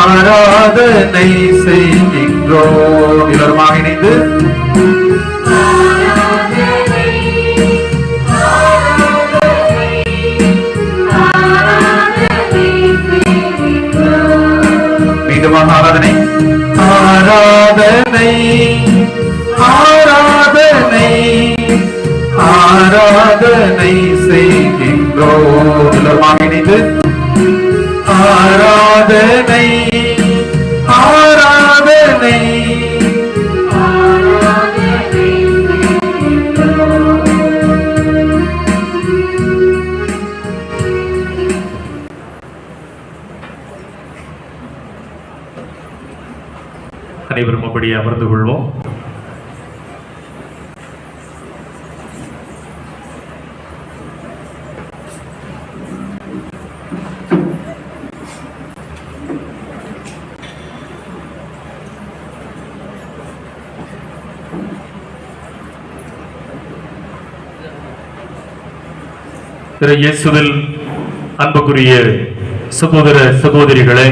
ஆராதனை செய்கின்றோம். எல்லோருமாக இணைந்து மீண்டுமாக ஆராதனை ஆராதனை ஆராதனை ஆராதனை செய்கின்றோம். எல்லோருமாக இணைந்து ஆராதனை ஆராதனை அனைவரும் அப்படியே அமர்ந்து கொள்வோம். திரு இயேசுவில் அன்புக்குரிய சகோதர சகோதரிகளே,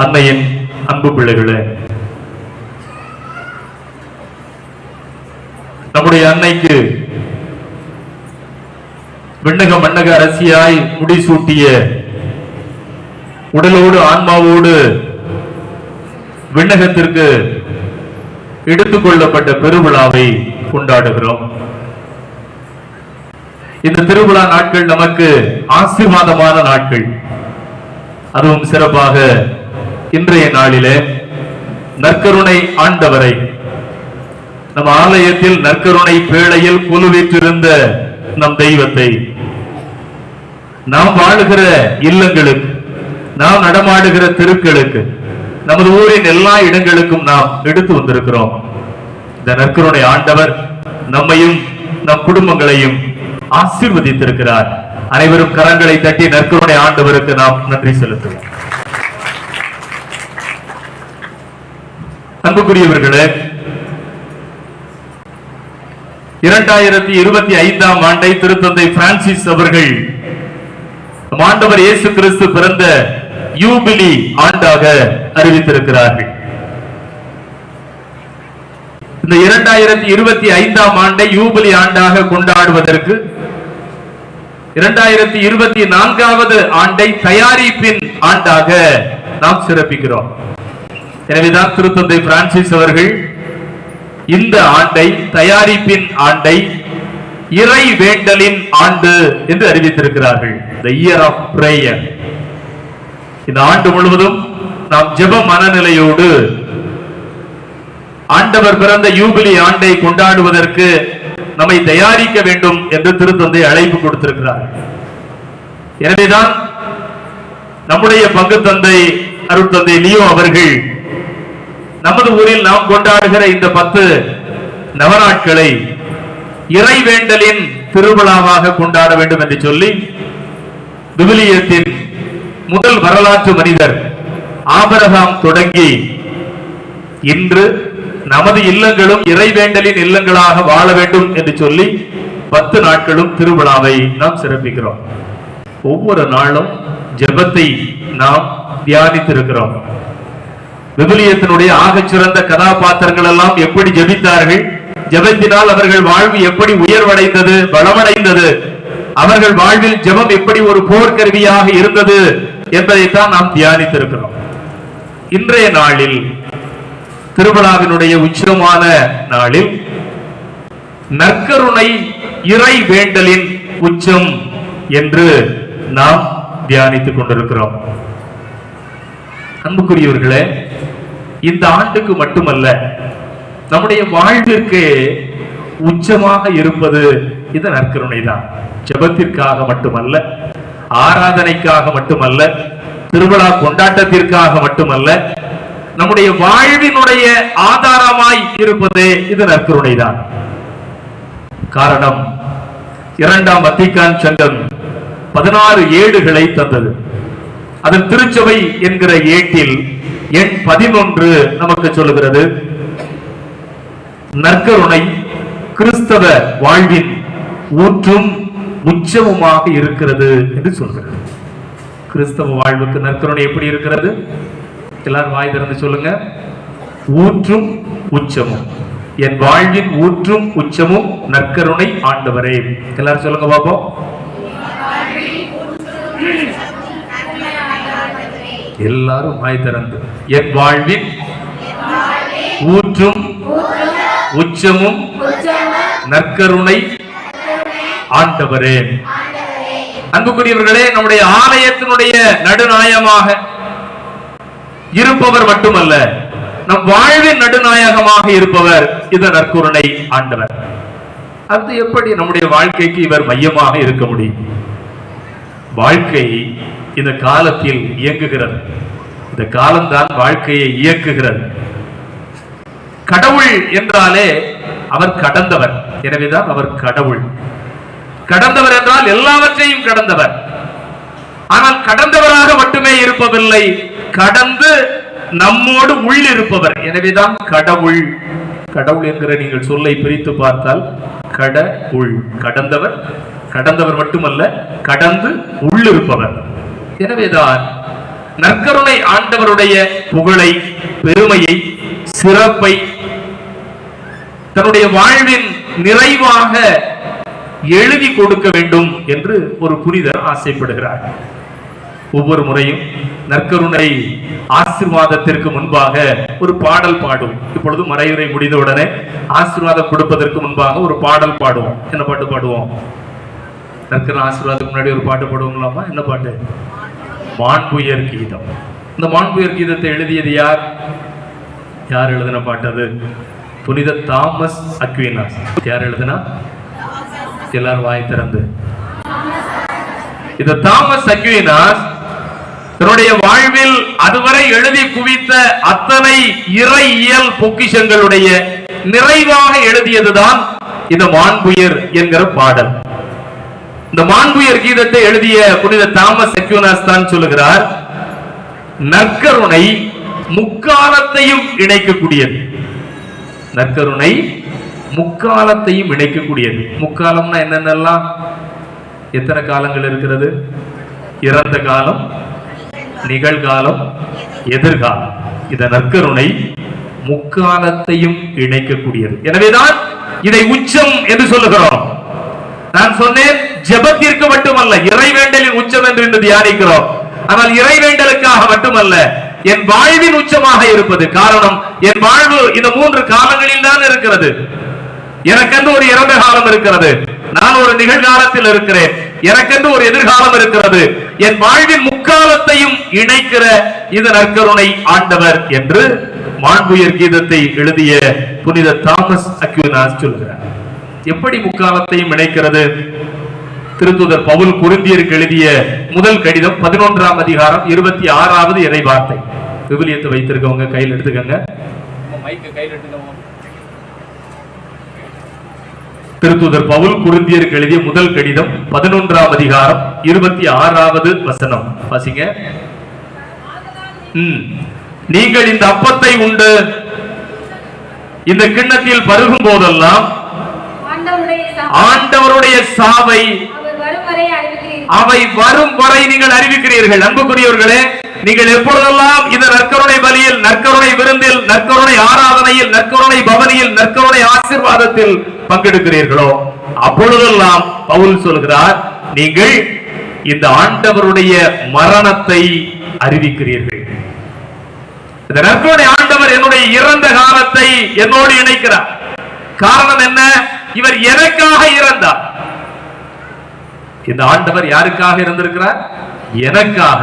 அன்னையின் அன்பு பிள்ளைகளே, நம்முடைய அன்னைக்கு விண்ணக மண்ணக அரசியாய் முடிசூட்டிய உடலோடு ஆன்மாவோடு விண்ணகத்திற்கு எடுத்துக்கொள்ளப்பட்ட பெருவிழாவை கொண்டாடுகிறோம். இந்த திருவிழா நாட்கள் நமக்கு ஆசீர்வாதமான நாட்கள். அதுவும் சிறப்பாக இன்றைய நாளிலே நற்கருணை ஆண்டவரை, நம் ஆலயத்தில் நற்கருணை பேழையில் குழுவிற்றிருந்த நம் தெய்வத்தை நாம் வாழுகிற இல்லங்களுக்கு, நாம் நடமாடுகிற தெருக்களுக்கு, நமது ஊரின் எல்லா இடங்களுக்கும் நாம் எடுத்து வந்திருக்கிறோம். இந்த நற்கருணை ஆண்டவர் நம்மையும் நம் குடும்பங்களையும் ஆசீர்வதித்திருக்கிறார். அனைவரும் கரங்களை தட்டி நற்கருணை ஆண்டவருக்கு நாம் நன்றி செலுத்துவோம். அன்புக்குரியவர்களே, 2025ஆம் ஆண்டை திருத்தந்தை பிரான்சிஸ் அவர்கள் ஆண்டவர் இயேசு கிறிஸ்து பிறந்த யூபிலி ஆண்டாக அறிவித்திருக்கிறார்கள். இந்த 2025ஆம் ஆண்டை யூபிலி ஆண்டாக கொண்டாடுவதற்கு 2024வது ஆண்டை தயாரிப்பின் ஆண்டாக நாம் சிறப்பிக்கிறோம். எனவேதான் திருத்தந்தை பிரான்சிஸ் அவர்கள் இந்த ஆண்டை, தயாரிப்பின் ஆண்டை, இறை வேண்டலின் ஆண்டு என்று அறிவித்திருக்கிறார்கள். The year of prayer. இந்த ஆண்டு முழுவதும் நாம் ஜெப மனநிலையோடு ஆண்டவர் பிறந்த யூபிலி ஆண்டை கொண்டாடுவதற்கு நம்மை தயாரிக்க வேண்டும் என்று திருத்தந்தை அழைப்பு கொடுத்திருக்கிறார். எனவேதான் நம்முடைய பங்கு தந்தை அருட்தந்தை லியோ அவர்கள் நமது ஊரில் நாம் கொண்டாடுகிற இந்த 10 நவநாட்களை இறைவேண்டலின் திருவிழாவாக கொண்டாட வேண்டும் என்று சொல்லி விவிலியத்தின் முதல் வரலாற்று மனிதர் ஆபிரகாம் தொடங்கி இன்று நமது இல்லங்களும் இறைவேண்டலின் இல்லங்களாக வாழ வேண்டும் என்று சொல்லி 10 நாட்களும் திருவிழாவை நாம் சிறப்பிக்கிறோம். ஒவ்வொரு நாளும் ஜெபத்தை நாம் தியானித்திருக்கிறோம். விவிலியத்தினுடைய ஆகச்சிறந்த கதாபாத்திரங்கள் எல்லாம் எப்படி ஜெபித்தார்கள், ஜெபத்தினால் அவர்கள் வாழ்வு எப்படி உயர்வடைந்தது, பலமடைந்தது, அவர்கள் வாழ்வில் ஜெபம் எப்படி ஒரு போர்க்கருவியாக இருந்தது என்பதைத்தான் நாம் தியானித்திருக்கிறோம். இன்றைய நாளில், திருவிழாவினுடைய உச்சமான நாளில், நற்கருணை இறை வேண்டலின் உச்சம் என்று நாம் தியானித்துக் கொண்டிருக்கிறோம். அன்புக்குரியவர்களே, இந்த ஆண்டுக்கு மட்டுமல்ல, நம்முடைய வாழ்விற்கு உச்சமாக இருப்பது இந்த நற்கருணை தான். ஜெபத்திற்காக மட்டுமல்ல, ஆராதனைக்காக மட்டுமல்ல, திருவிழா கொண்டாட்டத்திற்காக மட்டுமல்ல, நம்முடைய வாழ்வினுடைய ஆதாரமாய் இருப்பதே இது நற்கருணை தான். காரணம், 2ஆம் வத்திக்கான் சங்கம் 16 ஏடுகளை தந்தது. அதன் திருச்சபை என்கிற ஏட்டில் எண் 11 நமக்கு சொல்லுகிறது, நற்கருணை கிறிஸ்தவ வாழ்வின் ஊற்றும் உச்சமுமாக இருக்கிறது என்று சொல்கிறது. கிறிஸ்தவ வாழ்வுக்கு நற்கருணை எப்படி இருக்கிறது? எல்லாரும் வாய் திறந்து சொல்லுங்க. ஊற்றும் உச்சமும், என் வாழ்வின் ஊற்றும் உச்சமும் நற்கருணை ஆண்டவரே. எல்லாரும் சொல்லுங்க பாப்போம். எல்லாரும் வாய் திறந்து, என் வாழ்வின் ஊற்றும் உச்சமும் நற்கருணை ஆண்டவரே. அன்புக்குரியவர்களே, நம்முடைய ஆலயத்தினுடைய நடுநாயகமாக இருப்பவர் மட்டுமல்ல, நம் வாழ்வின் நடுநாயகமாக இருப்பவர் இந்த நற்கருணை ஆண்டவர். அது எப்படி நம்முடைய வாழ்க்கைக்கு இவர் மையமாக இருக்க முடியும்? வாழ்க்கை இந்த காலத்தில் இயங்குகிறது. இந்த காலம்தான் வாழ்க்கையை இயக்குகிறது. கடவுள் என்றாலே அவர் கடந்தவர், எனவேதான் அவர் கடவுள். கடந்தவர் என்றால் எல்லாவற்றையும் கடந்தவர். ஆனால் கடந்தவராக மட்டுமே இருப்பதில்லை, கடந்து நம்மோடு உள்ளிருப்பவர். எனவேதான் கடவுள். கடவுள் என்கிற நீங்கள் சொல்லை பிரித்து பார்த்தால் கடவுள், கடந்தவர், கடந்தவர் மட்டுமல்ல, கடந்து உள்ளிருப்பவர். எனவேதான் நற்கருணை ஆண்டவருடைய புகழை, பெருமையை, சிறப்பை தன்னுடைய வாழ்வின் நிறைவாக எழுதி கொடுக்க வேண்டும் என்று ஒரு புனிதர் ஆசைப்படுகிறார். ஒவ்வொரு முறையும் நற்கருணை ஆசீர்வாதத்திற்கு முன்பாக ஒரு பாடல் பாடுவோம். இப்பொழுது மறையுரை முடிந்தவுடனே ஆசீர்வாதம் கொடுப்பதற்கு முன்பாக ஒரு பாடல் பாடுவோம். என்ன பாட்டு பாடுவோம்? நற்கருணை ஆசீர்வாதத்துக்கு முன்னாடி ஒரு பாட்டு பாடுவோங்களாமா? என்ன பாட்டு? மாண்புயர் கீதம். இந்த மாண்புயர் கீதத்தை எழுதியது யார்? யார் எழுதின பாட்டு அது? புனித தாமஸ் அக்வீனாஸ். யார் எழுதினா? எல்லாரும் வாய் திறந்து. இந்த தாமஸ் அக்வீனாஸ் தன்னுடைய வாழ்வில் அதுவரை எழுதி குவித்த அத்தனை இறையியல் பொக்கிஷங்களுடைய நிறைவாக எழுதியதுதான் இந்த மாண்புயர் என்கிற பாடல். இந்த மாண்புயர் கீதத்தை எழுதிய புனித தாமஸ் அக்வீனாஸ் தான் சொல்லுகிறார், நற்கருணை முக்காலத்தையும் இணைக்கக்கூடியது. நற்கருணை முக்காலத்தையும் இணைக்கக்கூடியது. முக்காலம்னா என்னென்னலாம்? எத்தனை காலங்கள் இருக்கிறது? இறந்த காலம், நிகழ்காலம், எதிர்காலம். இந்த நற்கருணை முக்காலத்தையும் இணைக்கக்கூடியது. எனவேதான் இதை உச்சம் என்று சொல்லுகிறோம். நான் சொன்னேன், ஜெபத்திற்கு மட்டுமல்ல, இறைவேண்டலின் உச்சம் என்று தியானிக்கிறோம். ஆனால் இறைவேண்டலுக்காக மட்டுமல்ல, என் வாழ்வின் உச்சமாக இருப்பது. காரணம், என் வாழ்வு இந்த 3 காலங்களில் தான் இருக்கிறது. எனக்கென்று ஒரு இறந்த காலம் இருக்கிறது, நான் ஒரு நிகழ்காலத்தில் இருக்கிறேன், எனக்கென்று ஒரு எதிர்காலம் இருக்கிறது. என் வாழ்வின் முக்காலத்தையும் இணைக்கிற இந்த நற்கருணை ஆண்டவர் என்று மாண்புயர் கீதத்தை எழுதிய புனித தாமஸ் அக்வீனாஸ் சொல்கிறார். எப்படி முக்காலத்தையும் இணைக்கிறது? திருத்தூதர் பவுல் கொரிந்தியருக்கு எழுதிய முதல் கடிதம் 11ஆம் அதிகாரம் 26வது இறை வார்த்தை. விவிலியத்தை வைத்திருக்கவங்க கையில் எடுத்துக்கங்க. திருத்தூதர் பவுல் கொரிந்தியருக்கு எழுதிய முதல் கடிதம் 11ஆம் அதிகாரம் 26வது வசனம் வாசிங்க. நீங்கள் இந்த அப்பத்தை உண்டு இந்த கிண்ணத்தில் பருகும் போதெல்லாம் ஆண்டவருடைய சாவை அவை வரும் வரை நீங்கள் அறிவிக்கிறீர்கள். அன்புக்குரியவர்களே, நீங்கள் எப்பொழுதெல்லாம் இந்த நற்கருணை பலியில், நற்கருணை விருந்தில், நற்கருணை ஆராதனையில், நற்கருணை பவனியில், நற்கருணை ஆசீர்வாதத்தில் பங்கெடுக்கிறீர்களோ அப்பொழுதெல்லாம் பவுல் சொல்கிறார், நீங்கள் இந்த ஆண்டவருடைய மரணத்தை அறிவிக்கிறீர்கள். இந்த நற்கருணை ஆண்டவர் என்னுடைய இறந்த காலத்தை என்னோடு இணைக்கிறார். காரணம் என்ன? இவர் எனக்காக இறந்தார். இந்த ஆண்டவர் யாருக்காக இருந்திருக்கிறார்? எனக்காக.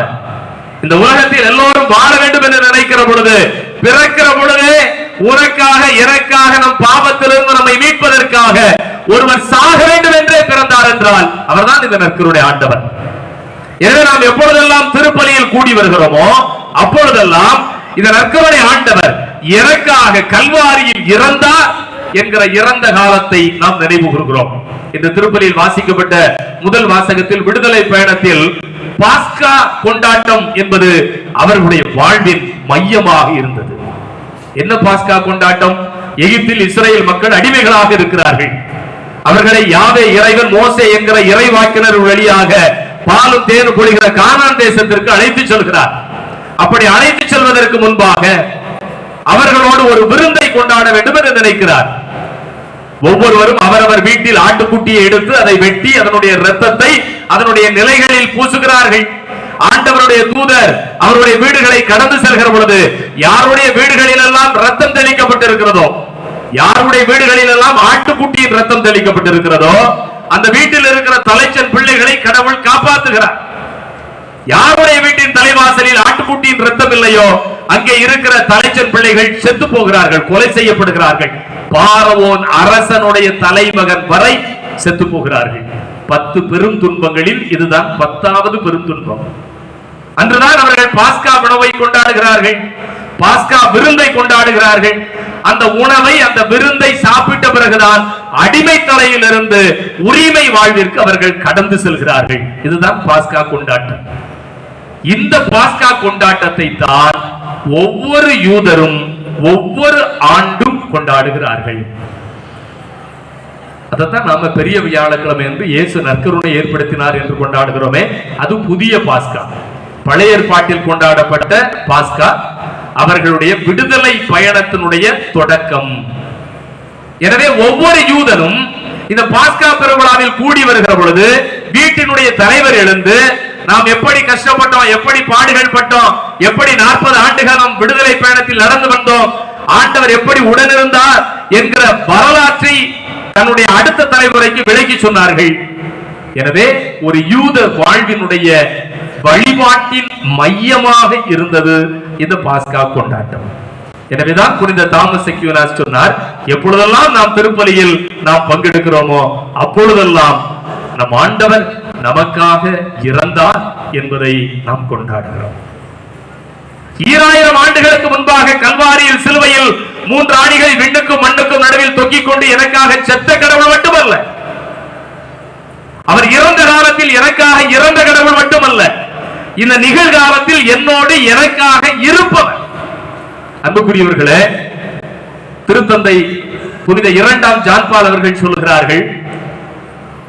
இந்த உலகத்தில் எல்லோரும் வாழ வேண்டும் என்று நினைக்கிற பொழுது, பிறக்கிற பொழுது உனக்காக, எனக்காக, நம் பாவத்திலிருந்து நம்மை மீட்பதற்காக ஒருவர் சாக வேண்டும் என்றே பிறந்தார் என்றால் அவர்தான் இந்த நற்கருணை ஆண்டவர். எனவே நாம் எப்பொழுதெல்லாம் திருப்பலியில் கூடி வருகிறோமோ அப்பொழுதெல்லாம் இந்த நற்கருணை ஆண்டவர் எனக்காக கல்வாரியில் இறந்தார் என்கிற இறந்த காலத்தை நாம் நினைவு கூறுகிறோம். இந்த திருப்பலியில் வாசிக்கப்பட்ட முதல் வாசகத்தில் விடுதலை பயணத்தில் பாஸ்கா கொண்டாட்டம் என்பது அவர்களுடைய வாழ்வின் மையமாக இருந்தது. என்ன பாஸ்கா கொண்டாட்டம்? எகிப்தில் இஸ்ரேல் மக்கள் அடிமைகளாக இருக்கிறார்கள். அவர்களை யாவே இறைவன் மோசே என்கிற இறைவாக்கினர் வழியாக பாலும் தேனும் பொழிகிற கானான் தேசத்திற்கு அழைத்து செல்கிறார். அப்படி அழைத்து செல்வதற்கு முன்பாக அவர்களோடு ஒரு விருந்தை கொண்டாட வேண்டும் என்று நினைக்கிறார். ஒவ்வொருவரும் அவரவர் வீட்டில் ஆட்டுக்குட்டியை எடுத்து அதை வெட்டி அதனுடைய இரத்தத்தை அதனுடைய நிலைகளில் பூசுகிறார்கள். ஆண்டவருடைய தூதர் அவருடைய வீடுகளை கடந்து செல்கிற பொழுது யாருடைய வீடுகளில் எல்லாம் ரத்தம் தெளிக்கப்பட்டிருக்கிறதோ, யாருடைய வீடுகளில் எல்லாம் ஆட்டுக்குட்டியின் ரத்தம் தெளிக்கப்பட்டிருக்கிறதோ அந்த வீட்டில் இருக்கிற தலைச்சன் பிள்ளைகளை கடவுள் காப்பாற்றுகிறார். யாருடைய வீட்டின் தலைவாசலில் ஆட்டுக்குட்டியின் ரத்தம் இல்லையோ அங்கே இருக்கிற தலைச்சன் பிள்ளைகள் செத்து போகிறார்கள், கொலை செய்யப்படுகிறார்கள். பார்வோன் அரசனுடைய தலைமகன் வரை செத்து போகிறார்கள். 10 பெரும் துன்பங்களில் இதுதான் 10வது பெரும் துன்பம். அன்றுதான் அவர்கள் பாஸ்கா உணவை கொண்டாடுகிறார்கள், பாஸ்கா விருந்தை கொண்டாடுகிறார்கள். அந்த உணவை அந்த விருந்தை சாப்பிட்ட பிறகுதான் அடிமை தலையிலிருந்து உரிமை வாழ்விற்கு அவர்கள் கடந்து செல்கிறார்கள். இதுதான் பாஸ்கா கொண்டாட்டம். இந்த பாஸ்கா கொண்டாட்டத்தை தான் ஒவ்வொரு யூதரும் ஒவ்வொரு ஆண்டும் கொண்டாடுகிறார்கள். அதைத்தான் நாம பெரிய வியாழக்கிழமை என்று இயேசு நற்கருணை ஏற்படுத்தினார் என்று கொண்டாடுகிறோமே, அது புதிய பாஸ்கா. பழைய ஏற்பாட்டில் கொண்டாடப்பட்ட பாஸ்கா அவர்களுடைய விடுதலை பயணத்தினுடைய தொடக்கம். எனவே ஒவ்வொரு யூதனும் இந்த பாஸ்கா பெருவிழாவில் கூடி வருகிற பொழுது வீட்டினுடைய தலைவர் எழுந்து நாம் எப்படி கஷ்டப்பட்டோம், எப்படி பாடுகள் பட்டோம், எப்படி 40 ஆண்டுகாலம் விடுதலை பயணத்தில் நடந்து வந்தோம், ஆண்டவர் எப்படி உடனிருந்தார் என்கிற வரலாற்றை தன்னுடைய அடுத்த தலைமுறைக்கு விளக்கி சொன்னார்கள். எனவே ஒரு யூத வாழ்வினுடைய வழிபாட்டின் மையமாக இருந்தது இந்த பாஸ்கா கொண்டாட்டம். எனவேதான் புனித தாமஸ் அக்வினாஸ் சொன்னார், எப்பொழுதெல்லாம் நாம் திருப்பலியில் நாம் பங்கெடுக்கிறோமோ அப்பொழுதெல்லாம் நம் ஆண்டவர் நமக்காக இறந்தார் என்பதை நாம் கொண்டாடுகிறோம். 2000 ஆண்டுகளுக்கு முன்பாக கல்வாரியில் சிலுவையில் 3 ஆணிகள் விண்ணுக்கும் மண்ணுக்கும் நடுவில் தொங்கிக் கொண்டு எனக்காக செத்த கடவுள் மட்டுமல்ல, அவர் இறந்த காலத்தில் எனக்காக இறந்த கடவுள் மட்டுமல்ல, இந்த நிகழ்காலத்தில் என்னோடு எனக்காக இருப்பவர். அன்புக்குரியவர்களே, திருத்தந்தை புனித 2ஆம் ஜான் பால் அவர்கள் சொல்லுகிறார்கள்,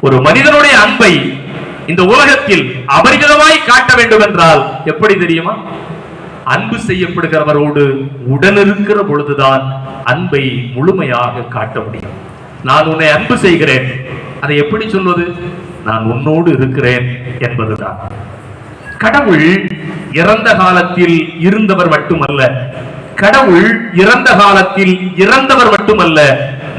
ஒரு மனிதனுடைய அன்பை இந்த உலகத்தில் அபரிமிதமாய் காட்ட வேண்டும் என்றால் எப்படி தெரியுமா? அன்பு செய்யப்படுகிறவரோடு உடனிருக்கிற பொழுதுதான் அன்பை முழுமையாக காட்ட முடியும். நான் உன்னை அன்பு செய்கிறேன், அதை எப்படி சொல்வது? நான் உன்னோடு இருக்கிறேன் என்பதுதான். கடவுள் இறந்த காலத்தில் இருந்தவர் மட்டுமல்ல, கடவுள் இறந்த காலத்தில் இறந்தவர் மட்டுமல்ல,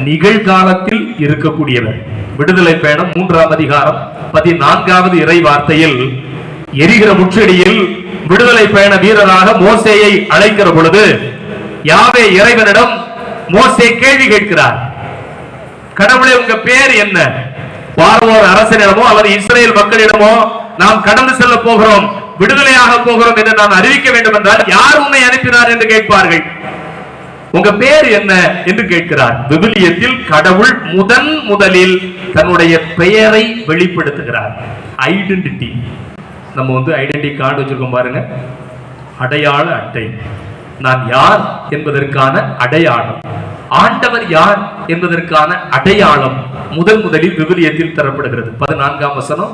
நிகழ்காலத்தில் இருக்கக்கூடியவர். விடுதலை பயணம் 3ஆம் அதிகாரம் 14வது இறை வார்த்தையில் எரிகிற முச்செடியில் விடுதலை பயண வீரராக மோசேயை அழைக்கிற பொழுது யாவே இறைவனிடம் மோசே கேள்வி கேட்கிறார், கடவுளே உங்க பேர் என்ன? பார்வோன் அரசனிடமோ அல்லது இஸ்ரேல் மக்களிடமோ நாம் கடந்து செல்ல போகிறோம், விடுதலையாக போகிறோம் என்று நான் அறிவிக்க வேண்டும் என்றால் யார் உன்னை அனுப்பினார் என்று கேட்பார்கள். உங்க பேர் என்ன என்று கேட்கிறார். விவிலியத்தில் கடவுள் முதலில் தன்னுடைய பெயரை வெளிப்படுத்துகிறார். ஐடென்டிட்டி. நம்ம ஐடென்டிட்டி கார்டு வச்சிருக்கோம் பாருங்க, அடையாள அட்டை. நான் யார் என்பதற்கான அடையாளம், ஆண்டவர் யார் என்பதற்கான அடையாளம் முதலில் விவிலியத்தில் தரப்படுகிறது. 14ஆம் வசனம்,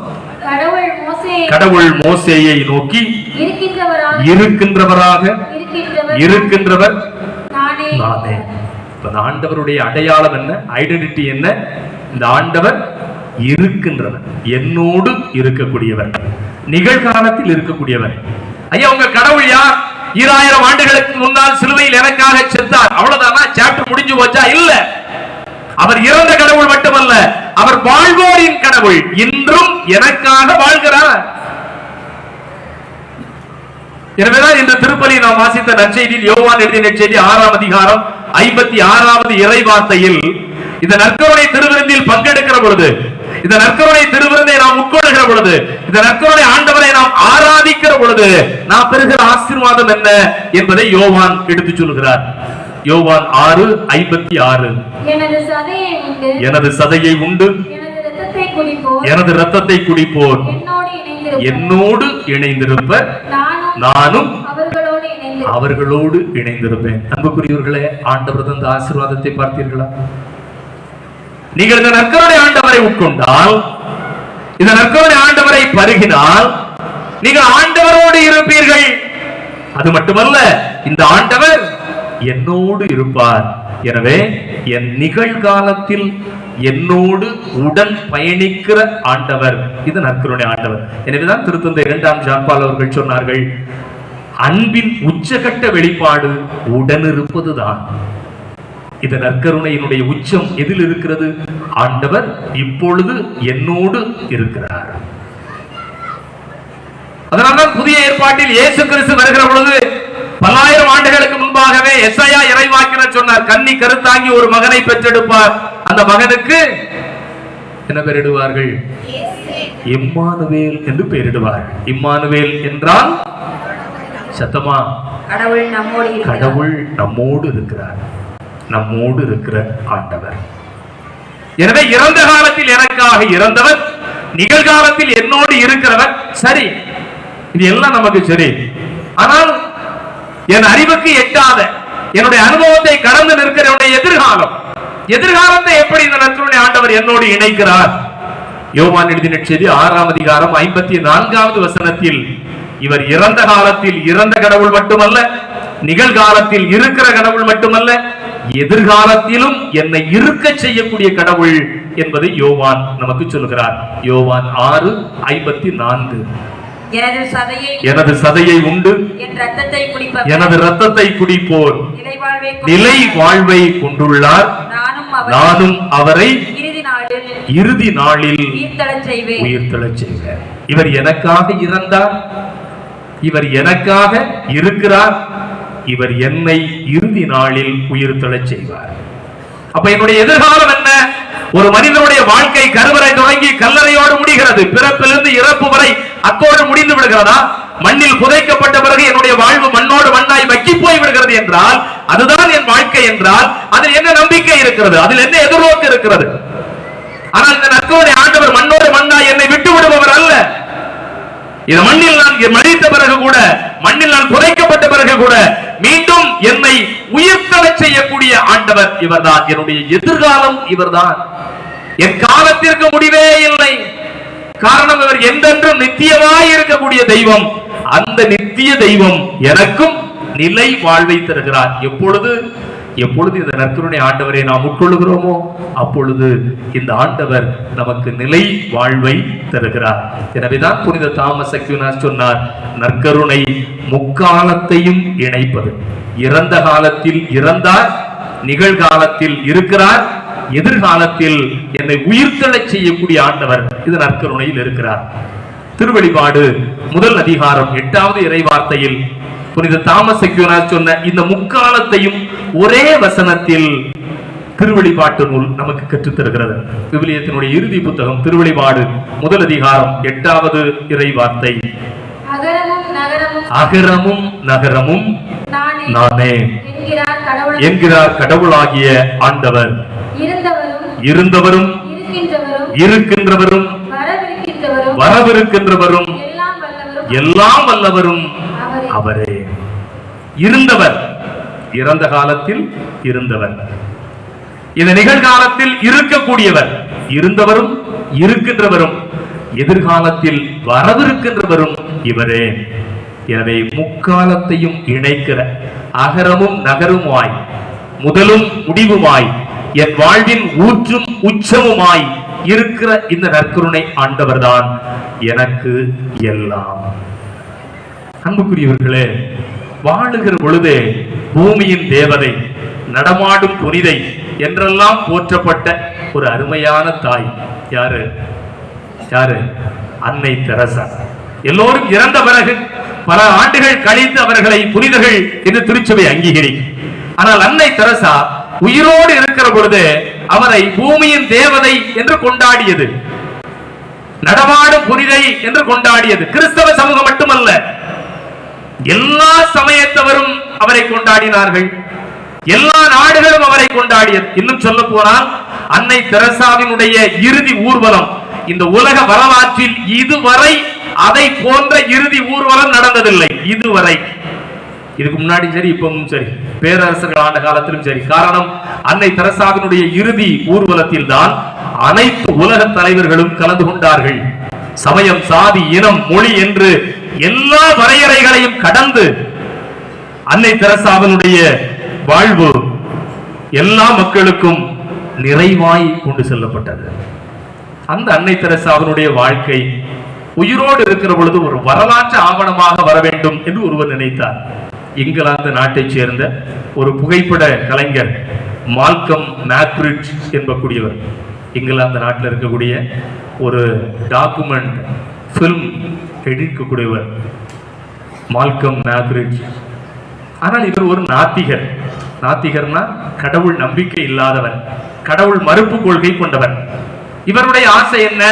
கடவுள் மோசேயை நோக்கி இருக்கின்றவராக இருக்கின்றவர் நானே. ஆண்டவருடைய அடையாளம் என்ன? ஐடென்டிட்டி என்ன? இந்த ஆண்டவர் இருக்கின்றவர், என்னோடு இருக்கக்கூடியவர், நிகழ்காலத்தில் இருக்கக்கூடியவர். ஐயா, உங்க கடவுள் யார்? 2000 ஆண்டுகளுக்கு முன்னால் சிலுவையில் எனக்காக செத்தார், அவ்வளவுதானா? சாப்டர் முடிஞ்சு போச்சா? இல்ல. அவர் இறந்த கடவுள் மட்டுமல்ல, அவர் வாழ்வோரின் கடவுள், இன்றும் எனக்காக வாழ்கிறார். எனவேதான் இந்த திருப்பலி நாம் வாசித்த நற்செய்தியில் யோவான் எழுதிய நற்செய்தி 6ஆம் அதிகாரம் 56வது இறை வார்த்தையில் இந்த நற்கருணை திருவிருந்தில் பங்கெடுக்கிற பொழுது, இந்த நற்கருணை திருவிருந்தை நாம் உட்கொள்ளுகிற பொழுது, இந்த நற்கருணை ஆண்டவரை நாம் ஆராதிக்கிற பொழுது நாம் பெறுகிற ஆசீர்வாதம் என்ன என்பதை யோவான் எடுத்துச் சொல்கிறார். யோவான் 6:56, எனது சதையை உண்டு எனது இரத்தத்தை குடிப்போர் என்னோடு இணைந்திருப்பர், நானும் அவர்களோடு இணைந்திருப்பேன். அன்புக்குரியவர்களே, ஆண்டவர் தந்த ஆசீர்வாதத்தை பார்த்தீர்களா? நீங்கள் இந்த நற்கருணை ஆண்டவரை உட்கொண்டால் இந்த நற்கருணை ஆண்டவரை பருகினால் நீங்கள் ஆண்டவரோடு இருப்பீர்கள். அது மட்டுமல்ல, இந்த ஆண்டவர் என்னோடு இருப்பார். எனவே என் நிகழ்காலத்தில் என்னோடு உடன் பயணிக்கிற ஆண்டவர் இது நற்கருணை ஆண்டவர். எனவேதான் திருத்தந்தை 2ஆம் ஜான் பால் அவர்கள் சொன்னார்கள், அன்பின் உச்சகட்ட வெளிப்பாடு உடனிருப்பதுதான். இந்த நற்கருணையினுடைய உச்சம் எதில் இருக்கிறது? ஆண்டவர் இப்பொழுது என்னோடு இருக்கிறார். அதனால்தான் புதிய ஏற்பாட்டில் இயேசு கிறிஸ்து வருகிற பொழுது பல்லாயிரம் ஆண்டுகளுக்கு முன்பாகவே எசாயா இறைவாக்கினர் சொன்னார், கன்னி கருத்தாங்கி ஒரு மகனை பெற்றெடுப்பார், அந்த மகனுக்கு என்ன பெயரிடுவார்கள்? இம்மானுவேல் என்று பெயரிடுவார். இம்மானுவேல் என்றால் சத்தமா கடவுள் நம்மோடு இருக்கிறார், நம்மோடு இருக்கிற ஆண்டவர். எனவே இறந்த காலத்தில் எனக்காக இறந்தவர், நிகழ்காலத்தில் என்னோடு இருக்கிறவர். சரி, இது எல்லாம் நமக்கு சரி. ஆனால் என் அறிவுக்கு எட்டாத, என்னுடைய அனுபவத்தை கடந்து நிற்கிற எதிர்காலத்தை எப்படி இந்த நற்கருணை ஆண்டவர் என்னோடு இணைக்கிறார்? யோவான் எழுதின நற்செய்தி 6ஆம் அதிகாரம் 54வது வசனத்தில், இவர் இறந்த காலத்தில் இறந்த கடவுள் மட்டுமல்ல, நிகழ்காலத்தில் இருக்கிற கடவுள் மட்டுமல்ல, எதிர்காலத்திலும் என்னை இருக்க செய்யக்கூடிய கடவுள் என்பதை யோவான் நமக்கு சொல்கிறார். யோவான் 6:54. எனது சதையை உண்டு எனது ரத்தத்தை குடிப்போர் நிலை வாழ்வை கொண்டுள்ளார், நானும் அவரை இறுதி நாளில் உயிர்த்தெழச் செய்வேன். இவர் எனக்காக இறந்தார், இவர் எனக்காக இருக்கிறார், இவர் என்னை இறுதி நாளில் உயிர்த்தெழச் செய்வார். அப்ப என்னுடைய எதிர்காலம் என்ன? ஒரு மனிதனுடைய வாழ்க்கை கருவறை தொடங்கி கல்லறையோடு முடிகிறது, பிறப்பிலிருந்து இறப்பு வரை அத்தோடு முடிந்து விடுகிறதா? மண்ணில் புதைக்கப்பட்ட பிறகு என்னுடைய வாழ்வு மண்ணோடு மண்ணாய் மக்கி போய் விடுகிறது என்றால் அதுதான் என் வாழ்க்கை என்றால் அதில் என்ன நம்பிக்கை இருக்கிறது? அதில் என்ன எதிர்நோக்கு இருக்கிறது? ஆனால் இந்த நற்கருணை ஆண்டவர் மண்ணோடு மண்ணாய் என்னை விட்டு விடுபவர் அல்ல. இந்த மண்ணில் நான் மடித்த பிறகு கூட, மண்ணில் நான் புதைக்கப்பட்ட பிறகு கூட மீண்டும் என்னை உயிர்த்தெழச் செய்யக்கூடிய ஆண்டவர் இவர்தான். என்னுடைய எதிர்காலம் இவர்தான். என் காலத்திற்கு முடிவே இல்லை. காரணம், இவர் என்றென்றும் நித்தியமாய் இருக்கக்கூடிய தெய்வம். அந்த நித்திய தெய்வம் எனக்கும் நிலை வாழ்வை தருகிறார். எப்பொழுது இந்த நற்கருணை ஆண்டவரை நாம் உட்கொள்கிறோமோ அப்பொழுது இந்த ஆண்டவர் நமக்கு நிலை வாழ்வை தருகிறார். எனவேதான் புனித தாமஸ் அக்வினாஸ் சொன்னார், நற்கருணை முக்காலத்தையும் இணைப்பது. இறந்த காலத்தில் இறந்தார், நிகழ்காலத்தில் இருக்கிறார், எதிர்காலத்தில் என்னை உயிர்த்தெழச் செய்யக்கூடிய ஆண்டவர் இது நற்கருணையில் இருக்கிறார். திருவெளிப்பாடு 1 அதிகாரம் 8வது இறைவார்த்தையில் புனித தாமஸ் அக்வினாஸ் சொன்ன இந்த முக்காலத்தையும் ஒரே வசனத்தில் திருவெளிப்பாட்டு நூல் நமக்கு கற்றுத் தருகிறது. விவிலியத்தினுடைய இறுதி புத்தகம் திருவெளிப்பாடு 1 அதிகாரம் 8வது இறைவார்த்தை, அகரமும் நகரமும் நானே என்கிறார் கடவுளாகிய ஆண்டவர், இருந்தவரும் இருக்கின்றவரும் வரவிருக்கின்றவரும் எல்லாம் வல்லவரும் அவரே. இருந்தவர், இறந்த காலத்தில் இருந்தவர், இந்த நிகழ்காலத்தில் இருக்கக்கூடியவர், இருந்தவரும் இருக்கின்றவரும் எதிர்காலத்தில் வரவிருக்கின்றவரும் இவரே. எனவே முக்காலத்தையும் இணைக்கிற அகரமும் நகருமாய் முதலும் முடிவுமாய் என் வாழ்வின் ஊற்றும் உச்சமுமாய் இருக்கிற இந்த நற்கருணை ஆண்டவர்தான் எனக்கு எல்லாம். அன்புக்குரியவர்களே, வாழுகிற பொழுதே பூமியின் தேவதை, நடமாடும் புனிதை என்றெல்லாம் போற்றப்பட்ட ஒரு அருமையான தாய் யாரு? அன்னை தெரசா. எல்லோரும் இறந்த பிறகு பல ஆண்டுகள் கழித்து அவர்களை புனிதர்கள் என்று திருச்சபை அங்கீகரிக்கும். ஆனால் அன்னை தெரசா உயிரோடு இருக்கிற பொழுது அவரை பூமியின் தேவதை என்று கொண்டாடியது, நடமாடும் புனிதை என்று கொண்டாடியது. கிறிஸ்தவ சமூகம் மட்டுமல்ல, எல்லா சமயத்தவரும் அவரை கொண்டாடினார்கள், எல்லா நாடுகளும் அவரை கொண்டாடியது. இன்னும் சொல்ல போனால் அன்னை தெரசாவினுடைய இறுதி ஊர்வலம் இந்த உலக வரலாற்றில் இதுவரை அதை போன்ற இறுதி ஊர்வலம் நடந்ததில்லை. இதுவரை, இதுக்கு முன்னாடி சரி, இப்பவும் சரி, பேரரசர்கள் ஆண்ட காலத்திலும் சரி. காரணம், அன்னை தெரசாவினுடைய இறுதி ஊர்வலத்தில் தான் அனைத்து உலக தலைவர்களும் கலந்து கொண்டார்கள். சமயம், சாதி, இனம், மொழி என்று எல்லா வரையறைகளையும் கடந்து அன்னை தெரசாவினுடைய வாழ்வு எல்லா மக்களுக்கும் நிறைவாய் கொண்டு செல்லப்பட்டது. அந்த அன்னை தெரசாவினுடைய வாழ்க்கை உயிரோடு இருக்கிற பொழுது ஒரு வரலாற்று ஆவணமாக வர வேண்டும் என்று ஒருவர் நினைத்தார். இங்கிலாந்து நாட்டைச் சேர்ந்த ஒரு புகைப்பட கலைஞர் மால்கம் மேக்ரிட்ஜ் என்பக்கூடியவர், இங்கிலாந்து நாட்டில் இருக்கக்கூடிய ஒரு டாக்குமெண்ட் பிலிம் எடுக்கக்கூடியவர் மால்கம் மேக்ரிட்ஜ். ஆனால் இவர் ஒரு நாத்திகர். நாத்திகர்னா கடவுள் நம்பிக்கை இல்லாதவர், கடவுள் மறுப்பு கொள்கை கொண்டவர். இவருடைய ஆசை என்ன?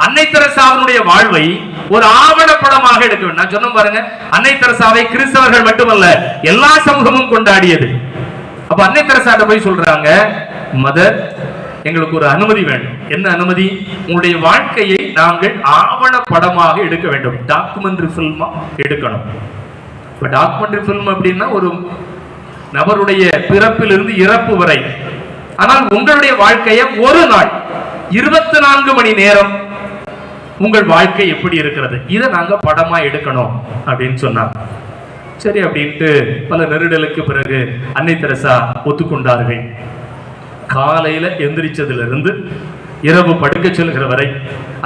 அன்னை தெரசாவினுடைய வாழ்வை ஒரு ஆவணப்படமாக எடுக்க வேண்டும். நான் சொன்ன பாருங்க, அன்னை தெரசாவை கிறிஸ்தவர்கள் மட்டுமல்ல எல்லா சமூகமும் கொண்டாடியது. அப்ப அன்னை தெரசாட்ட போய் சொல்றாங்க, மதர், எங்களுக்கு ஒரு அனுமதி வேண்டும். என்ன அனுமதி? உங்களுடைய வாழ்க்கையை நாங்கள் ஆவணப்படமாக எடுக்க வேண்டும், டாக்குமெண்ட்ரி பிலிமா எடுக்கணும். இப்ப டாக்குமெண்ட்ரி பிலிம் அப்படின்னா ஒரு நபருடைய பிறப்பிலிருந்து இறப்பு வரை. ஆனால் உங்களுடைய வாழ்க்கையை ஒரு நாள் 24 மணி நேரம் உங்கள் வாழ்க்கை எப்படி இருக்கிறது, இதை நாங்க படமா எடுக்கணும் அப்படின்னு சொன்னாங்க. சரி அப்படின்ட்டு பல நெருடலுக்கு பிறகு அன்னை தெரசா ஒத்துக்கொண்டார்கள். காலையில எந்திரிச்சதிலிருந்து இரவு படுக்க செல்கிற வரை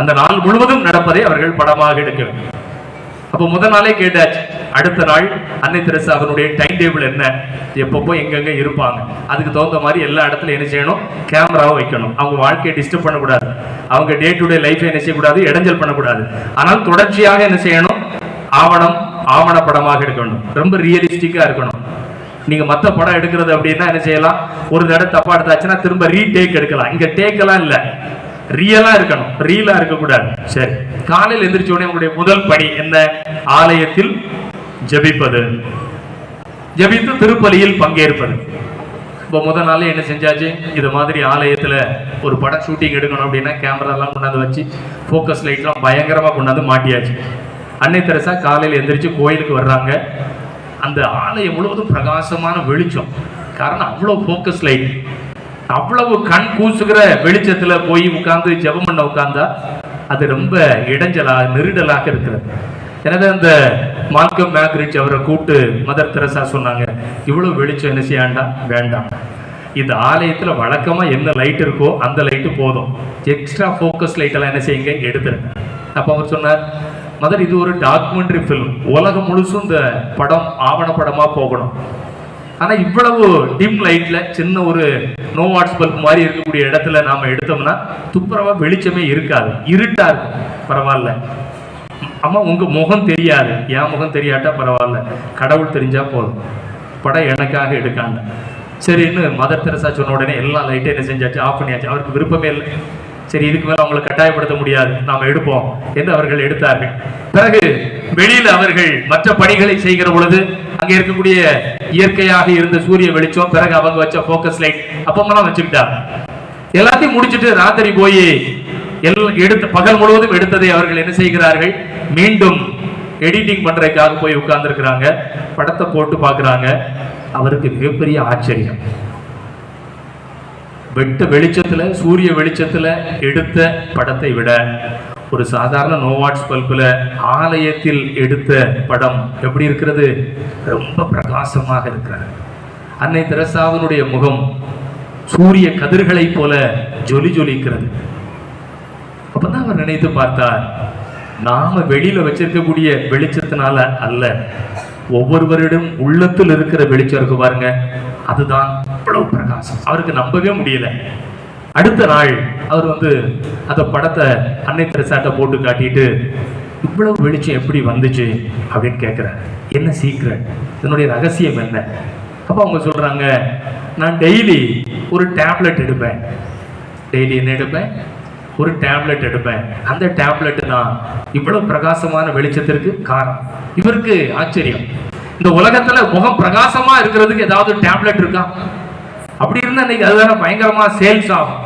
அந்த நாள் முழுவதும் நடப்பதை அவர்கள் படமாக எடுக்க வேண்டும். அப்போ முதல் நாளே கேட்டாச்சு, அடுத்த நாள் அன்னை தெரசா அவருடைய டைம் டேபிள் என்ன, எப்பப்போ எங்கெங்க இருப்பாங்க, அதுக்கு தகுந்த மாதிரி எல்லா இடத்துல என்ன செய்யணும், கேமராவை வைக்கணும். அவங்க வாழ்க்கையை டிஸ்டர்ப் பண்ணக்கூடாது, அவங்க டே டு டே லைஃபை என்ன செய்யக்கூடாது, இடைஞ்சல் பண்ணக்கூடாது. ஆனால் தொடர்ச்சியாக என்ன செய்யணும், ஆவணப்படமாக எடுக்க வேண்டும். ரொம்ப ரியலிஸ்டிக்கா இருக்கணும். நீங்க மற்ற படம் எடுக்கிறது அப்படின்னா என்ன செய்யலாம், ஒரு தடவை தப்பா எடுத்தாச்சுன்னா திரும்ப ரீடேக் எடுக்கலாம். இங்க டேக்கெல்லாம் இல்ல, ரியலா இருக்கணும், ரீலா இருக்கக்கூடாது. சரி, காலையில் எந்திரிச்ச உடனே உங்களுடைய முதல் பணி என்ன? ஆலயத்தில் ஜெபிப்பது, ஜெபித்து திருப்பலியில் பங்கேற்பது. இப்போ முதல் நாளே என்ன செஞ்சாச்சு, இது மாதிரி ஆலயத்துல ஒரு படம் ஷூட்டிங் எடுக்கணும் அப்படின்னா கேமரா எல்லாம் கொண்டாந்து வச்சு போக்கஸ் லைட்லாம் பயங்கரமா கொண்டாந்து மாட்டியாச்சு. அன்னை தெரசா காலையில் எந்திரிச்சு கோயிலுக்கு வர்றாங்க. அந்த ஆலயம் முழுவதும் பிரகாசமான வெளிச்சம். காரணம் அவ்வளவு போக்கஸ் லைட், அவ்வளவு கண் கூசுகிற வெளிச்சத்துல போய் உட்கார்ந்து ஜெபம் பண்ண உட்கார்ந்தா அது ரொம்ப இடைஞ்சலாக நெருடலாக இருக்கிறது. எனவே அந்த மால்கம் மேக்ரிட்ஜ் அவரை கூப்பிட்டு மதர் தெரசா சொன்னாங்க, இவ்வளவு வெளிச்சம் என்ன செய்யாண்டா, வேண்டாம், இந்த ஆலயத்துல வழக்கமா என்ன லைட் இருக்கோ அந்த லைட்டு போதும், எக்ஸ்ட்ரா போக்கஸ் லைட் எல்லாம் என்ன செய்யுங்க, எடுத்துருங்க. அப்ப அவர் சொன்னார், மதர், இது ஒரு டாக்குமெண்ட்ரி பிலிம், உலகம் முழுசும் இந்த படம் ஆவணப்படமா போகணும். ஆனா இவ்வளவு டிம் லைட்ல சின்ன ஒரு நோ வாட்ஸ் பல்ப் மாதிரி இருக்கக்கூடிய இடத்துல நாம எடுத்தோம்னா துப்புரவா வெளிச்சமே இருக்காது, இருட்டா இருக்கும். பரவாயில்ல அம்மா, உங்க முகம் தெரியாது, என் முகம் தெரியாட்டா பரவாயில்ல, கடவுள் தெரிஞ்சா போதும், படம் எனக்காக எடுக்காங்க. சரின்னு மதர் தெரசா சொன்ன உடனே எல்லா லைட்டும் என்ன செஞ்சாச்சு, ஆஃப் பண்ணியாச்சு. அவருக்கு விருப்பமே இல்லை. சரி, இதுக்கு மேல அவங்களை கட்டாயப்படுத்த முடியாது, நாம எடுப்போம் என்று அவர்கள் எடுத்தார்கள். பிறகு வெளியில் அவர்கள் மற்ற பணிகளை செய்கிற பொழுது அங்க இருக்கக்கூடிய இயற்கையாக இருந்த சூரிய வெளிச்சம், பிறகு அவங்க வச்ச போக்கஸ் லைட் அப்பமெல்லாம் வச்சுக்கிட்டாங்க. எல்லாத்தையும் முடிச்சுட்டு ராத்திரி போய் எடுத்த பகல் முழுவதும் எடுத்ததை அவர்கள் என்ன செய்கிறார்கள், மீண்டும் எடிட்டிங் பண்றதுக்காக போய் உட்கார்ந்து இருக்கிறாங்க. படத்தை போட்டு பாக்குறாங்க. அவருக்கு மிகப்பெரிய ஆச்சரியம். வெட்ட வெளிச்சத்துல, சூரிய வெளிச்சத்துல எடுத்த படத்தை விட ஒரு சாதாரண நோவாட்ஸ் பல்புல ஆலயத்தில் எடுத்த படம் எப்படி இருக்கிறது, ரொம்ப பிரகாசமாக இருக்கிறது. அன்னை தெரசாவினுடைய முகம் சூரிய கதிர்களை போல ஜொலி ஜொலிக்கிறது. அப்பதான் அவர் நினைத்து பார்த்தார், நாம வெளியில வச்சிருக்கக்கூடிய வெளிச்சத்தினால அல்ல, ஒவ்வொருவரிடம் உள்ளத்தில் இருக்கிற வெளிச்சம் இருக்கு பாருங்க, அதுதான் இவ்வளவு பிரகாசம். அவருக்கு நம்பவே முடியல. அடுத்த நாள் அவர் அந்த படத்தை அன்னை தெரசாட்ட போட்டு காட்டிட்டு, இவ்வளவு வெளிச்சம் எப்படி வந்துச்சு அப்படின்னு கேட்கிறார். என்ன சீக்ரெட், இதனுடைய ரகசியம் என்ன? அப்ப அவங்க சொல்றாங்க, நான் டெய்லி ஒரு டேப்லெட் எடுப்பேன். டெய்லி என்ன எடுப்பேன், ஒரு டேப்லெட் எடுப்பேன். அந்த டேப்லெட் தான் இவ்வளவு பிரகாசமான வெளிச்சத்திற்கு காரணம். இவருக்கு ஆச்சரியம், இந்த உலகத்துல முகம் பிரகாசமா இருக்கிறதுக்கு ஏதாவது டேப்லெட் இருக்கா? அப்படி இருந்தா இன்னைக்கு அதுதானே பயங்கரமா சேல்ஸ் ஆகும்.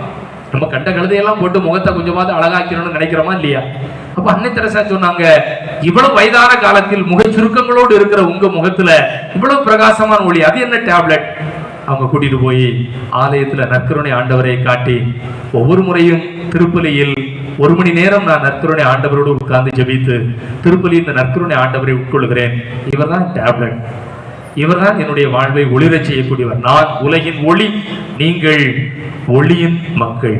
நம்ம கண்ட கழுதையெல்லாம் போட்டு முகத்தை கொஞ்சமாவது அழகாக்கணும்னு நினைக்கிறோமா இல்லையா? அப்ப அன்னை தெரசா சொன்னாங்க, இவ்வளவு வயதான காலத்தில் முக சுருக்கங்களோடு இருக்கிற உங்க முகத்துல இவ்வளவு பிரகாசமான ஒளி, அது என்ன டேப்லெட்? அவங்க கூட்டிட்டு போய் ஆலயத்துல நற்கருணை ஆண்டவரை காட்டி ஒவ்வொரு முறையும் திருப்பலியில் 1 மணி நேரம் நான் நற்கருணை ஆண்டவரோடு உட்கார்ந்து ஜெபித்து திருப்பலி இந்த நற்கருணை ஆண்டவரை உட்கொள்கிறேன். இவர்தான் டேப்லெட், இவர்தான் என்னுடைய வாழ்வை ஒளிரச் செய்யக்கூடியவர். நான் உலகின் ஒளி, நீங்கள் ஒளியின் மக்கள்.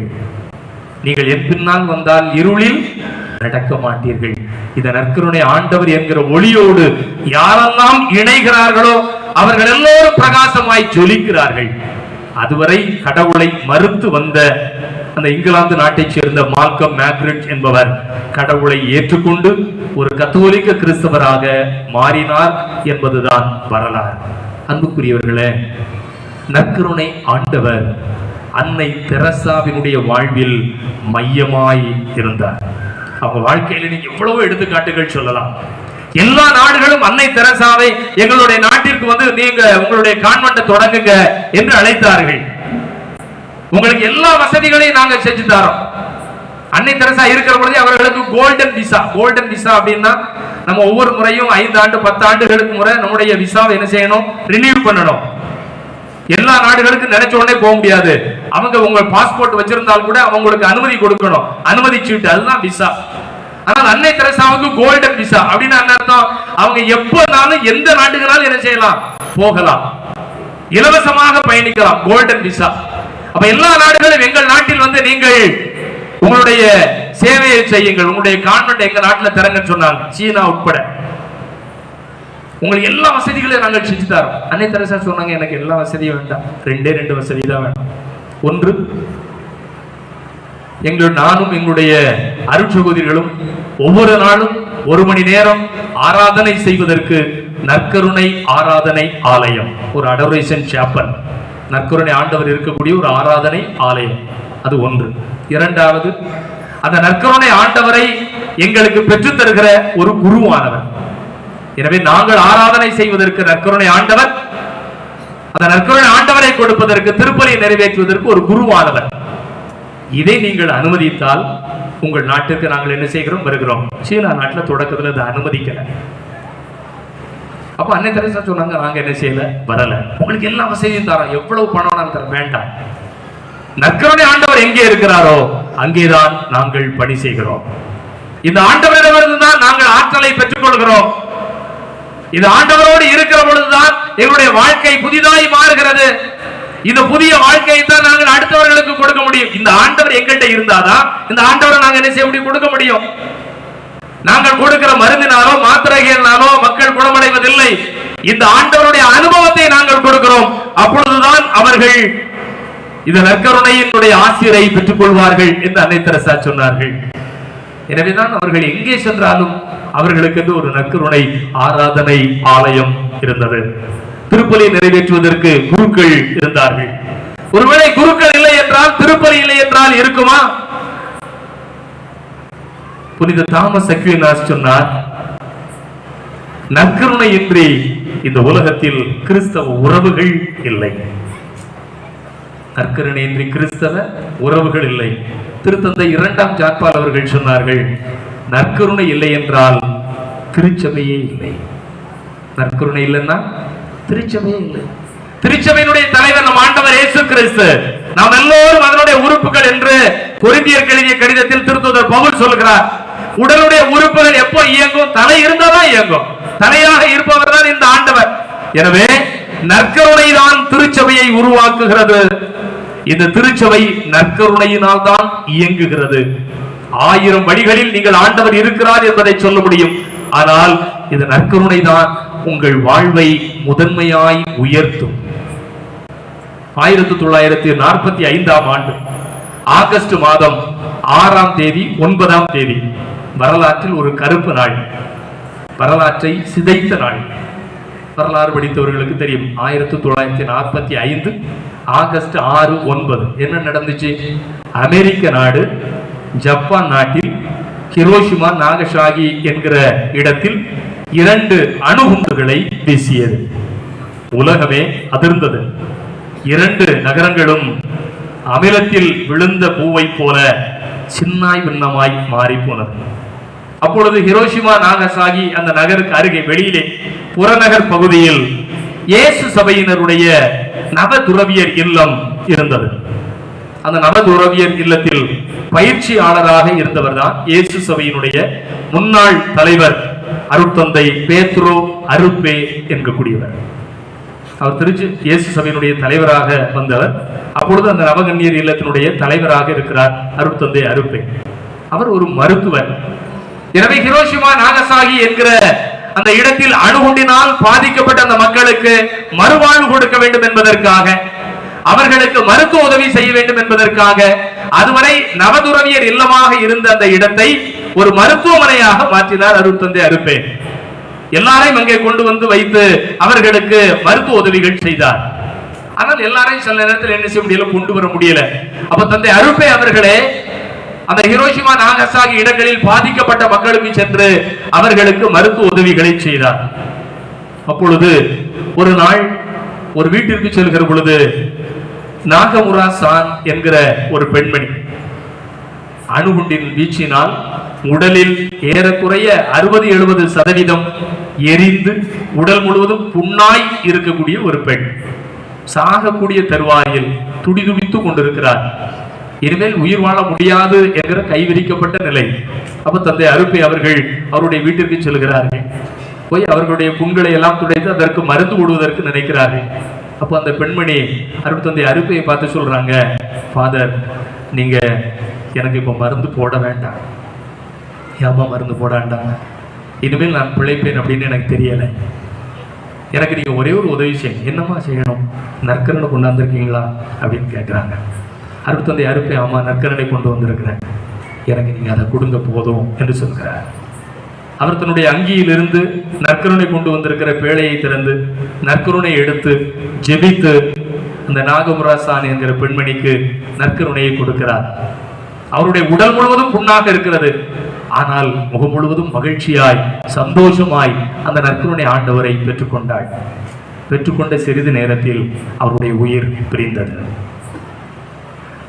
நீங்கள் என் பின்னால் வந்தால் இருளில் நடக்க மாட்டீர்கள். இந்த நற்கருணை ஆண்டவர் என்கிற ஒளியோடு யாரெல்லாம் இணைகிறார்களோ அவர்கள் எல்லோரும் பிரகாசமாய் ஜொலிக்கிறார்கள். அதுவரை கடவுளை மறுத்து வந்த அந்த இங்கிலாந்து நாட்டைச் சேர்ந்த மால்கம் மேக்ரிட் என்பவர் கடவுளை ஏற்றுக்கொண்டு ஒரு கத்தோலிக்க கிறிஸ்தவராக மாறினார் என்பதுதான் வரலாறு. அன்புக்குரியவர்களே, நற்கருணை ஆண்டவர் அன்னை தெரசாவினுடைய வாழ்வில் மையமாய் இருந்தார். அவங்க வாழ்க்கையில நீங்க எவ்வளவோ எடுத்துக்காட்டுகள் சொல்லலாம். எல்லா நாடுகளும் அன்னை தெரசாவை எங்களுடைய நாட்டிற்கு வந்து நீங்க உங்களுடைய கான்வென்ட் தொடங்குங்க என்று அழைத்தார்கள். உங்களுக்கு எல்லா வசதிகளையும் நாங்க செஞ்சு தரோம். அன்னை தெரசா இருக்கிற பொழுது அவர்களுக்கு கோல்டன் விசா. கோல்டன் விசா அப்படின்னா நம்ம ஒவ்வொரு முறையும் 5 ஆண்டு 10 ஆண்டுகளுக்கு முறை நம்முடைய விசாவை என்ன செய்யணும்? ரினியூ பண்ணணும். எல்லா நாடுகளுக்கும் நினைச்ச உடனே போக முடியாது. அவங்க உங்க பாஸ்போர்ட் வச்சிருந்தால் கூட அவங்களுக்கு அனுமதி கொடுக்கணும், அனுமதி சீட்டு, அதுதான் விசா. ஆனால் அன்னை தெரசாவுக்கு கோல்டன் விசா அப்படின்னு அர்த்தம், அவங்க எப்பனாலும் எந்த நாட்டுக்குனாலும் என்ன செய்யலாம்? போகலாம், இலவசமாக பயணிக்கலாம். Golden visa. அப்ப எல்லா நாடுகளும் எங்கள் நாட்டில் வந்து நீங்கள் உங்களுடைய சேவையை செய்யுங்கள், உங்களுடைய கான்வென்ட் எங்க நாட்டில் திறங்கன்னு சொன்னாங்க. சீனா உட்பட உங்களுக்கு எல்லா வசதிகளையும் நாங்கள் செஞ்சு தரோம். அன்னை தெரசா சொன்னாங்க, எனக்கு எல்லா வசதியும் வேண்டாம், 2 வசதி தான் வேணும். ஒன்று, நானும் எங்களுடைய அருட்சகோதரிகளும் ஒவ்வொரு நாளும் 1 மணி நேரம் ஆராதனை செய்வதற்கு நற்கருணை ஆராதனை ஆலயம், ஒரு அடோரேஷன் சாப்பல், நற்கருணை ஆண்டவர் இருக்கக்கூடிய ஒரு ஆராதனை ஆலயம். அது ஒன்று. இரண்டாவது, அந்த நற்கருணை ஆண்டவரை எங்களுக்கு பெற்றுத் தருகிற ஒரு குருவானவர். எனவே நாங்கள் ஆராதனை செய்வதற்கு நற்கருணை ஆண்டவர், அந்த நற்கருணை ஆண்டவரை கொடுப்பதற்கு, திருப்பலியை நிறைவேற்றுவதற்கு ஒரு குருவானவர். இதை நீங்கள் அனுமதித்தால் உங்கள் நாட்டுக்கு நாங்கள் என்ன செய்கிறோம்? வருகிறோம். சீனா நாட்டில் தொடக்கத்தில் அதை அனுமதிக்கல. அப்ப அன்னை தெரசா சொன்னாங்க, நாங்க என்ன செய்யல, வரல, உங்களுக்கு எல்லா வசதியும் தரோம், எவ்வளவு பணம் நான் தர வேண்டாம். நற்கருணை ஆண்டவர் எங்கே இருக்கிறாரோ அங்கேதான் நாங்கள் பணி செய்கிறோம். இந்த ஆண்டவரிடமிருந்து தான் நாங்கள் ஆற்றலை பெற்றுக் கொள்கிறோம். இந்த ஆண்டவரோடு இருக்கிற பொழுதுதான் எங்களுடைய வாழ்க்கை புதிதாய் மாறுகிறது. இந்த புதிய வாழ்க்கையை தான் நாங்கள் அடுத்தவர்களுக்கு கொடுக்க முடியும். இந்த ஆண்டவர் எங்கள்கிட்ட இருந்தாதான் இந்த ஆண்டவரை நாங்கள் என்ன செய்ய முடியும்? கொடுக்க முடியும். நாங்கள் கொடுக்கிற மருந்தினாலோ மாத்திரைகளினாலோ மக்கள் குணமடைவதில்லை. இந்த ஆண்டவருடைய அனுபவத்தை நாங்கள் கொடுக்கிறோம். அப்பொழுதுதான் அவர்கள் இந்த நற்கருணையினுடைய ஆசிரை பெற்றுக் கொள்வார்கள் என்று அன்னை தெரசா சொன்னார்கள். எனவேதான் அவர்கள் எங்கே சென்றாலும் அவர்களுக்கு ஒரு நற்கருணை ஆராதனை ஆலயம் இருந்தது. திருப்பலி நிறைவேற்றுவதற்கு குருக்கள் இருந்தார்கள். ஒருவேளை குருக்கள் இல்லை என்றால், திருப்பலி இல்லை என்றால் இருக்குமா? புனித தாமஸ் அக்வினாஸ் சொன்னார், நற்கருணை இன்றி இந்த உலகத்தில் கிறிஸ்தவ உறவுகள் இல்லை. நற்கருணை இன்றி கிறிஸ்தவ உறவுகள் இல்லை. திருத்தந்தை 2ஆம் ஜான்பால் அவர்கள் சொன்னார்கள், நற்கருணை இல்லை என்றால் திருச்சபையே இல்லை. நற்கருணை இல்லைன்னா திருச்சபையே இல்லை. திருச்சபையினுடைய தலைவர் நம் ஆண்டவர் இயேசு கிறிஸ்து. நாம் எல்லோரும் அதனுடைய உறுப்புகள் என்று கொரிந்தியருக்கு எழுதிய கடிதத்தில் திருத்தூதர் பவுல் சொல்கிறார். உடலுடைய உறுப்புகள் எப்போ இயங்கும்? தலை இருந்தாதான் இயங்கும். தலையாக இருப்பவர் தான் இந்த ஆண்டவர். எனவே நற்கருணை தான் திருச்சபையை உருவாக்குகிறது. இந்த திருச்சபை நற்கருணையினால் தான் இயங்குகிறது. 1000 வழிகளில் நீங்கள் ஆண்டவர் இருக்கிறார் என்பதை சொல்ல முடியும். ஆனால் இந்த நற்கருணை தான் உங்கள் வாழ்வை முதன்மையாய் உயர்த்தும். 1945ஆம் ஆண்டு ஆகஸ்ட் மாதம் 6ஆம் தேதி 9ஆம் தேதி வரலாற்றில் ஒரு கருப்பு நாள், வரலாற்றை சிதைத்த நாள். வரலாறு படித்தவர்களுக்கு தெரியும். 1945 ஆகஸ்ட் 6, 9 என்ன நடந்துச்சு? அமெரிக்க நாடு ஜப்பான் நாட்டில் ஹிரோஷிமா நாகசாகி என்கிற இடத்தில் 2 அணுகுண்டுகளை வீசியது. உலகமே அதிர்ந்தது. 2 நகரங்களும் அமிலத்தில் விழுந்த பூவை போல சின்னாய் பின்னமாய் மாறி போனது. அப்பொழுது ஹிரோஷிமா நாகசாகி அந்த நகருக்கு அருகே வெளியிலே புறநகர் பகுதியில் இயேசு சபையினருடைய நவதுறவியர் இல்லம் இருந்தது. அந்த நவதுறவியர் இல்லத்தில் பயிற்சியாளராக இருந்தவர் தான் இயேசு சபையினுடைய முன்னாள் தலைவர் அருட்தந்தை பேத்ரோ அருப்பே என்கக்கூடியவர். அவர் திருச்சி இயேசு சபையினுடைய தலைவராக வந்தவர். அப்பொழுது அந்த நவகன்னியர் இல்லத்தினுடைய தலைவராக இருக்கிறார் அருட்தந்தை அருப்பே. அவர் ஒரு மருத்துவர். எனவே ஹிரோஷிமா நாகசாகி என்கிற அந்த இடத்தில் அணுகுண்டினால் பாதிக்கப்பட்ட அந்த மக்களுக்கு மறுவாழ்வு கொடுக்க வேண்டும் என்பதற்காக, அவர்களுக்கு மருத்துவ உதவி செய்ய வேண்டும் என்பதற்காக, அதுவரை நவதுறவியர் இல்லமாக இருந்த அந்த இடத்தை ஒரு மருத்துவமனையாக மாற்றினார் அருட்தந்தை அருப்பே. எல்லாரையும் அங்கே கொண்டு வந்து வைத்து அவர்களுக்கு மருத்துவ உதவிகள் செய்தார். ஆனால் எல்லாரையும் சில நேரத்தில் என்ன செய்ய முடியல, கொண்டு வர முடியல. அப்ப தந்தை அருப்பே அவர்களே அந்த ஹிரோஷிமா நாகசாகி இடங்களில் பாதிக்கப்பட்ட மக்களுக்கு சென்று அவர்களுக்கு மருத்துவ உதவிகளை செய்தார். அப்பொழுது ஒரு நாள் ஒரு வீட்டிற்கு செல்கிற பொழுது நாகமுரா சான் என்கிற ஒரு பெண்மணி அணுகுண்டின் வீச்சினால் உடலில் ஏறக்குறைய 60-70% எரிந்து உடல் முழுவதும் புண்ணாய் இருக்கக்கூடிய ஒரு பெண், சாகக்கூடிய தருவாயில் துடிதுடித்துக் கொண்டிருக்கிறார். இனிமேல் உயிர் வாழ முடியாது என்கிற கைவிரிக்கப்பட்ட நிலை. அப்ப தந்தை அருப்பே அவர்கள் அவருடைய வீட்டிற்கு செல்கிறார்கள். போய் அவர்களுடைய புண்களை எல்லாம் துடைத்து அதற்கு மருந்து போடுவதற்கு நினைக்கிறார்கள். அப்போ அந்த பெண்மணி அருட்தந்தை அருப்பையை பார்த்து சொல்றாங்க, ஃபாதர், நீங்க எனக்கு இப்ப மருந்து போட வேண்டாம். ஏமா மருந்து போட வேண்டாங்க, இனிமேல் நான் பிழைப்பேன் அப்படின்னு எனக்கு தெரியல. எனக்கு நீங்க ஒரே ஒரு உதவி செய்யுங்க. என்னமா செய்யணும்? நற்கருணை கொண்டாந்துருக்கீங்களா அப்படின்னு கேட்கிறாங்க. அருட்தந்தை அருப்பே, ஆமா நற்கருணை கொண்டு வந்திருக்கிறேன், எனக்கு நீங்க அதை கொடுங்க போதும் என்று சொல்கிறார். அவர் தன்னுடைய அங்கியிலிருந்து நற்கருணை கொண்டு வந்திருக்கிற பேழையை திறந்து நற்கருணை எடுத்து ஜெபித்து அந்த நாகமுராசான் என்கிற பெண்மணிக்கு நற்கருணையை கொடுக்கிறார். அவருடைய உடல் முழுவதும் புண்ணாக இருக்கிறது, ஆனால் முகம் முழுவதும் மகிழ்ச்சியாய் சந்தோஷமாய் அந்த நற்கருணை ஆண்டவரை பெற்றுக்கொண்டாள். பெற்றுக்கொண்ட சிறிது நேரத்தில் அவருடைய உயிர் பிரிந்தது.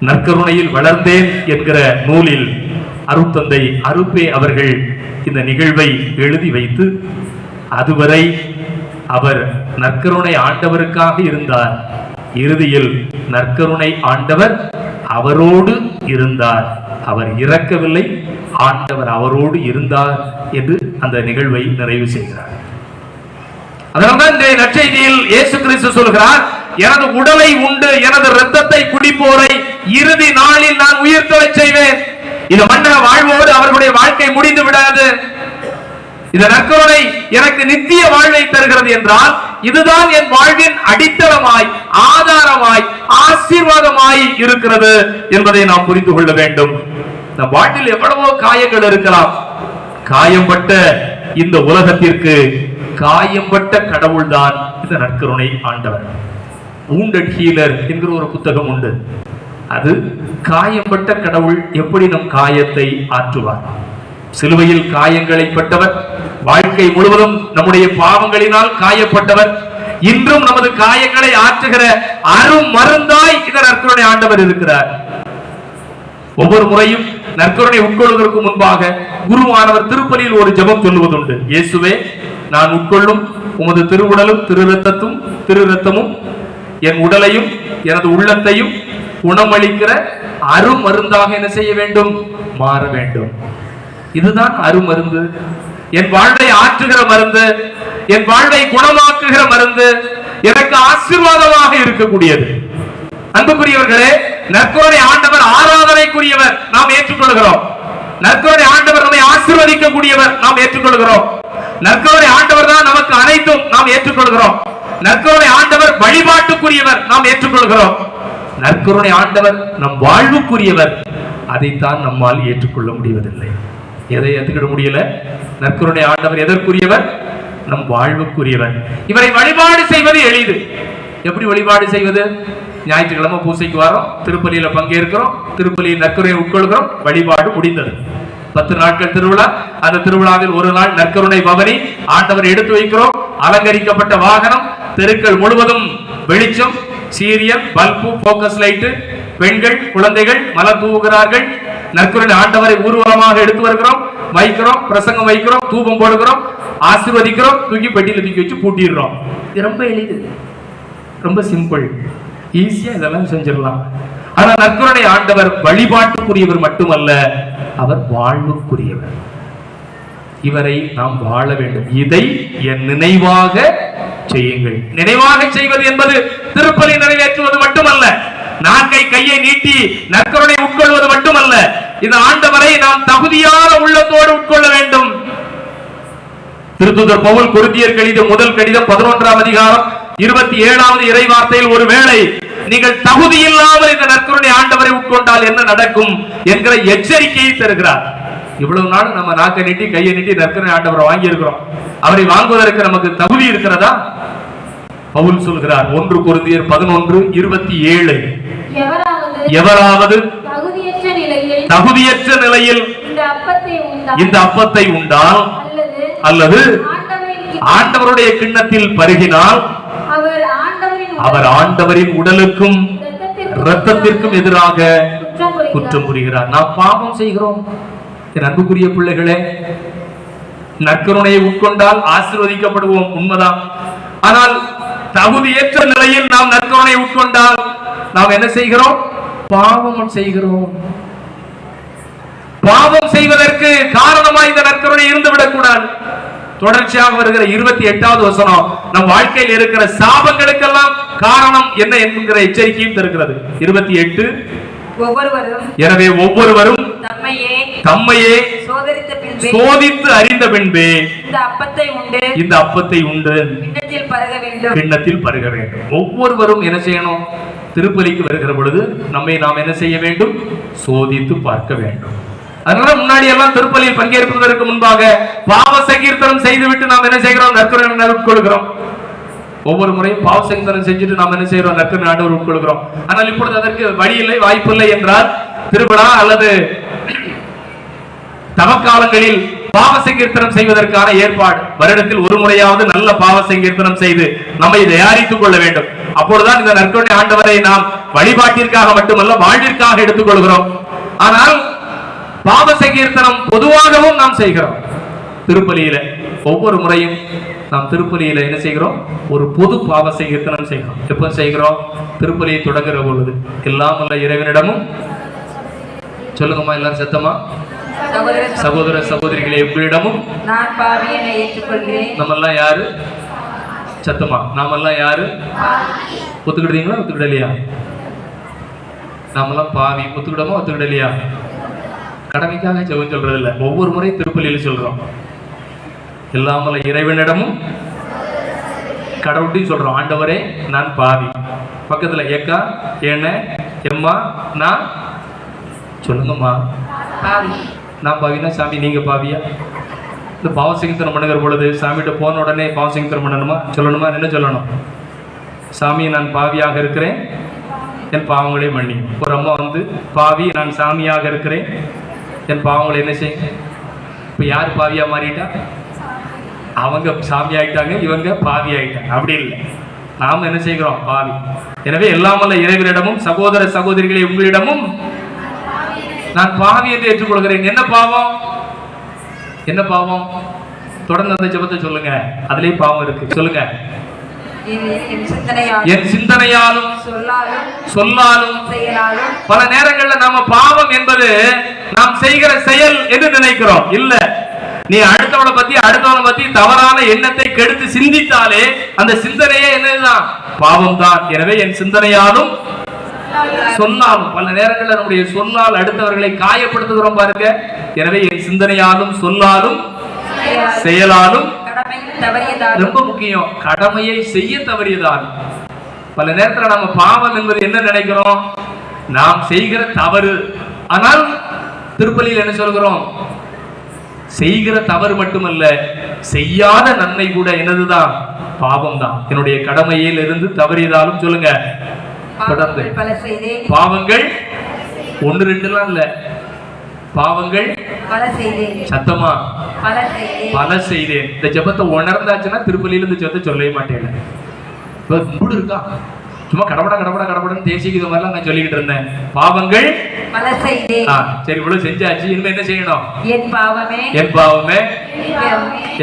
நற்கருணையில் வளர்ந்தேன் என்கிற நூலில் அருட்தந்தை அருப்பே அவர்கள் இந்த நிகழ்வை எழுதி வைத்து, அதுவரை அவர் நற்கருணை ஆண்டவருக்காக இருந்தார், இறுதியில் நற்கருணை ஆண்டவர் அவரோடு இருந்தார், அவர் இறக்கவில்லை, ஆண்டவர் அவரோடு இருந்தார் என்று அந்த நிகழ்வை நிறைவு செய்கிறார். அதனால்தான் இந்த நற்செய்தியில் இயேசு கிறிஸ்து சொல்கிறார், எனது உடலை உண்டு எனது இரத்தத்தை குடிப்போரை இறுதி நாளில் நான் உயிர்த்தெழச் செய்வேன். இந்த மன்னக வாழ்வோடு அவர்களுடைய வாழ்க்கை முடிந்து விடாது. இந்த நற்கருணை எனக்கு நித்திய வாழ்வை தருகிறது என்றால் இதுதான் என் வாழ்வின் அடித்தளமாய் ஆதாரமாய் ஆசீர்வாதமாய் இருக்கிறது என்பதை நாம் புரிந்து கொள்ள வேண்டும். நம் வாழ்வில் எவ்வளவோ காயங்கள் இருக்கலாம். காயம்பட்ட இந்த உலகத்திற்கு காயம்பட்ட கடவுள் தான் இந்த நற்கருணை ஆண்டவர். wounded healer என்கிற ஒரு புத்தகம் உண்டு. அது காயம்பட்ட கடவுள் எப்படி நம் காயத்தை ஆற்றுவார். சிலுவையில் காயங்களை பட்டவர், வாழ்க்கை முழுவதும் நம்முடைய பாவங்களினால் காயப்பட்டவர், இன்றும் நமது காயங்களை ஆற்றுகிற அரும் மருந்தாய் இந்த நற்கருணை ஆண்டவர் இருக்கிறார். ஒவ்வொரு முறையும் நற்கருணை உட்கொள்வதற்கு முன்பாக குருவானவர் திருப்பலியில் ஒரு ஜெபம் சொல்லுவதுண்டு. இயேசுவே, நான் உட்கொள்ளும் உமது திருவுடலும் திருரத்தமும் என் உடலையும் எனது உள்ளத்தையும் குணமளிக்கிற அருமருந்தாக என்ன செய்ய வேண்டும்? மாற வேண்டும். இதுதான் அருமருந்து, என் வாழ்வை ஆற்றுகிற மருந்து, என் வாழ்வை குணமாக்குகிற மருந்து, எனக்கு ஆசீர்வாதமாக இருக்கக்கூடியது. அன்புக்குரியவர்களே, நற்கருணை ஆண்டவர் ஆராதனைக்குரியவர், நாம் ஏற்றுக்கொள்கிறோம். நற்கருணை ஆண்டவர் நம்மை ஆசீர்வதிக்கக்கூடியவர், நாம் ஏற்றுக்கொள்கிறோம். நற்கருணை ஆண்டவர் தான் நமக்கு அனைத்தும், நாம் ஏற்றுக்கொள்கிறோம். நற்கருணை ஆண்டவர் வழிபாட்டுக்குரியவர், நாம் ஏற்றுக்கொள்கிறோம். நற்கருணை ஆண்டவர் நம் வாழ்வுக்குரியவர், அதைத்தான் நம்மால் ஏற்றுக்கொள்ள முடிவதில்லை. எதை ஏற்றுக்கிட முடியல? நற்கருணை ஆண்டவர் எதற்குரியவர்? நம் வாழ்வுக்குரியவர். இவரை வழிபாடு செய்வது எளிது. எப்படி வழிபாடு செய்வது? ஞாயிற்றுக்கிழமை பூசைக்கு வரோம், திருப்பலியில பங்கேற்கிறோம், திருப்பலியில் நற்கருணை உட்கொள்கிறோம், வழிபாடு முடிந்தது. 10 நாட்கள் திருவிழா. அந்த திருவிழாவில் ஒரு நாள் நற்கருணை பவனி ஆண்டவர் எடுத்து வைக்கிறோம். அலங்கரிக்கப்பட்ட வாகனம், தெருக்கள் முழுவதும் வெளிச்சம், சீரியல், பல்பு, போக்கஸ் லைட்டு, பெண்கள் குழந்தைகள் மலர் தூவுகிறார்கள். நற்கருணை ஆண்டவரை ஊர்வலமாக எடுத்து வருகிறோம், வைக்கிறோம், பிரசங்கம் வைக்கிறோம், தூபம் போடுகிறோம், ஆசீர்வதிக்கிறோம், தூக்கி பெட்டியில தூக்கி வச்சு பூட்டிடுறோம். இது ரொம்ப எளிது, ரொம்ப சிம்பிள், ஈஸியா இதெல்லாம் செஞ்சிடலாம். ஆனா நற்கருணை ஆண்டவர் வழிபாட்டுக்குரியவர் மட்டுமல்ல, அவர் வாழ்வுக்குரியவர். இவரை நாம் வாழ வேண்டும். இதை என் நினைவாக செய்யுங்கள். நினைவாக செய்வது என்பது திருப்பலி நிறைவேற்றுவது மட்டுமல்ல, நாக்கை கையை நீட்டி நற்கருணை உட்கொள்வது மட்டுமல்ல, இந்த ஆண்டவரை நாம் தகுதியான உள்ளத்தோடு உட்கொள்ள வேண்டும். திருத்தூதர் பவுல் கொரிந்தியர் கடிதம் முதல் கடிதம் 11ஆம் அதிகாரம் 27வது இறைவார்த்தையில், ஒருவேளை நீங்கள் தகுதி இல்லாமல் இந்த நற்கருணை ஆண்டவரை உட்கொண்டால் என்ன நடக்கும் என்கிற எச்சரிக்கையை தருகிறார். இவ்வளவு நாள் நம்ம நாக்கை நீட்டி கையை நீட்டி நற்கருணை ஆண்டவரை வாங்கி இருக்கிறோம். அவரை வாங்குவதற்கு நமக்கு தகுதி இருக்கிறதா? பவுல் சொல்கிறார் 1 கொரிந்தியர் 11:27, எவராவது தகுதியற்ற நிலையில் இந்த அப்பத்தை உண்டால் அல்லது ஆண்டவருடைய கிண்ணத்தில் பருகினால் அவர் ஆண்டவரின் உடலுக்கும் இரத்தத்திற்கும் எதிராக குற்றம் புரிகிறார். நாம் பாவம் செய்கிறோம். அன்புக்குரிய பிள்ளைகளே, நற்கருணையை உட்கொண்டால் ஆசீர்வதிக்கப்படுவோம், உண்மைதான். ஆனால் தகுதியற்ற நிலையில் நாம் நற்கருணை உட்கொண்டால் நாம் என்ன செய்கிறோம்? பாவம் செய்கிறோம். பாவம் செய்வதற்கு காரணமாய் இந்த நற்கருணை இருந்துவிடக் கூடாது. தொடர்ச்சியாக வருகிற 28வது வசனம் நம் வாழ்க்கையில் இருக்கிற சாபங்களுக்கெல்லாம் காரணம் என்ன என்கிற எச்சரிக்கையும் தருகிறது. 28, எனவே ஒவ்வொருவரும் தம்மையே சோதித்து அறிந்த பின்பே இந்த அப்பத்தை உண்டு கிண்ணத்தில் பருக வேண்டும். ஒவ்வொருவரும் என்ன செய்யணும்? திருப்பலிக்கு வருகிற பொழுது நம்மை நாம் என்ன செய்ய வேண்டும்? சோதித்து பார்க்க வேண்டும். அதனால முன்னாடி எல்லாம் திருப்பலியில் பங்கேற்பதற்கு முன்பாக பாவ சங்கீர்த்தனம் செய்துவிட்டு நாம் என்ன செய்கிறோம்? நற்கருணை உட்கொள்கிறோம். ஒவ்வொரு முறையும் பாவ சங்கீர்த்தனம் செஞ்சுட்டு நாம் என்ன செய்கிறோம்? நற்கருணை ஆண்டவர் உட்கொள்கிறோம். ஆனால் இப்பொழுது அதற்கு வழி இல்லை, வாய்ப்பு இல்லை என்றால் திருவிழா அல்லது தவக்காலங்களில் பாவ சங்கீர்த்தனம் செய்வதற்கான ஏற்பாடு வருடத்தில் ஒரு முறையாவது நல்ல பாவ சங்கீர்த்தனம் செய்து நம்மை தயாரித்துக் கொள்ள வேண்டும். அப்பொழுதுதான் இந்த நற்கருணை ஆண்டவரை நாம் வழிபாட்டிற்காக மட்டுமல்ல வாழ்விற்காக எடுத்துக் கொள்கிறோம். ஆனால் பாவ சங்கீர்த்தனம் பொதுவாகவும் நாம் செய்கிறோம். திருப்பலியில ஒவ்வொரு முறையும் நாம் திருப்பலியில என்ன செய்கிறோம்? ஒரு பொது பாவ சங்கீர்த்தனம் செய்கிறோம். எப்ப செய்கிறோம்? திருப்பலியை தொடங்குகிற பொழுது. எல்லாம் அல்ல இறைவனிடமும் சொல்லுங்கம்மா, எல்லாரும் சத்தமா, சகோதர சகோதரிகளே உங்களிடமும் நான் பாவியனை ஏற்றுக்கொள்கிறேன். நம்மெல்லாம் யாரு? சத்தமா, நாமெல்லாம் யாரு? ஒத்துக்கிட்டீங்களா? ஒத்துக்கிடலையா? நாமெல்லாம் பாவி. ஒத்துக்கிடமா? ஒத்துக்கிடலையா? கடமைக்காக ஜெபம் சொல்றது இல்ல, ஒவ்வொரு முறை திருப்பலியில் சொல்றோம். எல்லாமல்ல இறைவனிடமும் கடவுள்டையும் சொல்றோம், ஆண்டவரே நான் பாவி. பக்கத்துல ஏக்கா, என்ன, எம்மா, நான் சொல்லுங்கம்மா. நான் பாவினா சாமி நீங்க பாவியா? இந்த பாவ சங்கீர்த்தனம் பண்ணுகிற பொழுது சாமிகிட்ட போன உடனே பாவ சங்கீர்த்தனம் பண்ணணுமா? சொல்லணுமா? என்ன சொல்லணும்? சாமி நான் பாவியாக இருக்கிறேன், என் பாவங்களே மன்னி. ஒரு அம்மா வந்து பாவி, நான் சாமியாக இருக்கிறேன், என் பாவங்களை என்ன செய்ய. இப்போ யார் பாவியா மாறிட்டா? அவங்க சாமி ஆயிட்டாங்க, இவங்க பாவி ஆயிட்டாங்க. அப்படி இல்லை, நாம என்ன செய்கிறோம்? பாவி. எனவே எல்லாமல்ல இறைவனிடமும் சகோதர சகோதரிகளை உங்களிடமும் நான் பாவி என்று ஏற்றுக்கொள்கிறேன். என்ன பாவம்? என்ன பாவம்? தொடர்ந்து அந்த ஜெபத்தை சொல்லுங்க. அதுலயே பாவம் இருக்கு. சொல்லுங்க. என் சிந்தனையாலும் சொல்லாலும் பல நேரங்கள்ல நாம பாவம் என்பது நாம் செய்கிற செயல் என்று நினைக்கிறோம். இல்ல, நீ அடுத்தவனை பத்தி தவறான எண்ணத்தை கெடுத்து சிந்தித்தாலே அந்த சிந்தனையே என்னதுதான்? பாவம் தான். எனவே என் சிந்தனையாலும் சொன்னாலும், பல நேரங்களில் நம்முடைய சொல்லால் அடுத்தவர்களை காயப்படுத்துகிறோம் பாருங்க. எனவே என் சிந்தனையாலும் சொல்லாலும் செயலாலும் ரொம்ப முக்கியம், கடமையை செய்ய தவறியதால். பல நேரத்தில் நம்ம பாவம் என்பது என்ன நினைக்கிறோம்? நாம் செய்கிற தவறு. ஆனால் திருப்பலியில் என்ன சொல்கிறோம்? செய்கிற தவறு மட்டுமல்ல, செய்யாத நன்மை கூட என்னதுதான்? பாவம் தான். என்னுடைய கடமையில் இருந்து தவறியதாலும் சொல்லுங்க. தொடர்ந்து பாவங்கள் 1 2 இல்ல, பாவங்கள் சத்தமா பல செய்தேன். இந்த ஜெபத்தை உணர்ந்தாச்சுன்னா திருப்பலியில இந்த ஜெபத்தை சொல்லவே மாட்டேன். மூடு இருக்கா? சும்மா கடப்படன்னு தேசிக்கு இது மாதிரிலாம் நான் சொல்லிக்கிட்டு இருந்தேன். பாவங்கள் பல செய்தேன். சரி, இவ்வளவு செஞ்சாச்சு. இனிமே என்ன செய்யணும்? என் பாவமே என் பாவமே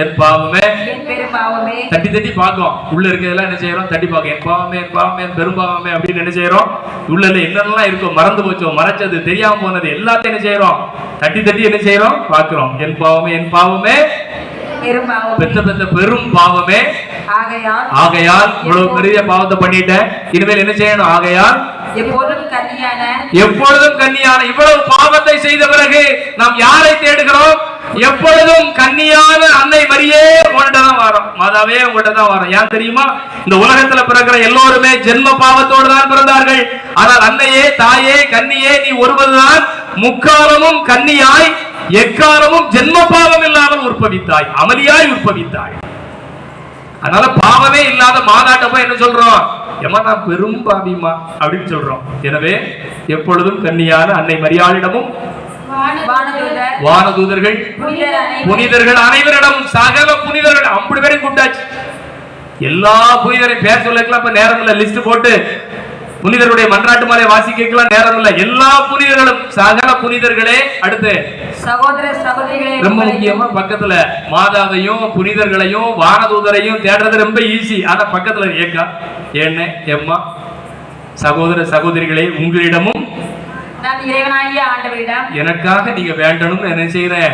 என் பாவமே என் பெரும் பாவமே. தட்டி பார்க்கும். உள்ள இருக்கிறதெல்லாம் என்ன செய்யறோம்? தட்டி பார்க்கும். என் பாவமே என் பாவமே என் பெரும் பாவமே அப்படின்னு என்ன செய்யறோம்? உள்ள என்னென்னலாம் இருக்கும், மறந்து போச்சோ, மறைச்சது, தெரியாம போனது எல்லாத்தையும் என்ன செய்யறோம்? தட்டி என்ன செய்யறோம்? பார்க்கிறோம். என் பாவமே என் பாவமே பெத்த பெரும் பாவமே. ஆகையால் இவ்வளவு பெரிய பாவத்தை பண்ணிட்டேன், இனிமேல் என்ன செய்யணும்? ஆகையால் எப்பொழுதும் கன்னியான இவ்வளவு பாவத்தை செய்த பிறகு நாம் யாரை தேடுகிறோம்? எப்பொழுதும் கன்னியான அன்னை மரியே உங்கள்கிட்ட தான் வரோம். மாதாவே உங்கள்கிட்ட தான் வரோம். ஏன் தெரியுமா? இந்த உலகத்துல பிறக்கிற எல்லோருமே ஜென்ம பாவத்தோடு தான் பிறந்தார்கள். ஆனால் அன்னையே, தாயே, கன்னியே, நீ ஒருவதுதான் முக்காலமும் கன்னியாய், எக்காலமும் ஜென்ம பாவம் இல்லாமல் உற்பவித்தாய், அமளியாய் உற்பவித்தாய். அதனால பாவமே இல்லாத மாதாட்ட போய் என்ன சொல்றோம்? ஏமா நான் பெரும் பாவிமா அப்படின்னு சொல்றோம். எனவே எப்பொழுதும் கன்னியான அன்னை மரியாளிடமும் வானதூதர்கள் புனிதர்கள் அனைவரிடம், சகல புனிதர்கள் 50 பேரையும் கூப்பிட்டாச்சு. எல்லா புனிதரையும் பேர் சொல்லலாம் இப்ப நேரம் இல்ல. லிஸ்ட் போட்டு புனிதருடைய மன்றாட்டு மாலை வாசிக்கலாம் நேரம் இல்ல. எல்லா புனிதர்களும், சகல புனிதர்களே. அடுத்து சகோதர சகோதரிகளே, ரொம்ப முக்கியமா பக்கத்துல மாதாவையும் புனிதர்களையும் வானதூதரையும் தேடுறது ரொம்ப ஈஸி. ஆனா பக்கத்துல ஏக்கா என்ன எம்மா சகோதர சகோதரிகளே, உங்களிடமும் எனக்காக நீங்க வேண்டணும்னு என்ன செய்யறேன்?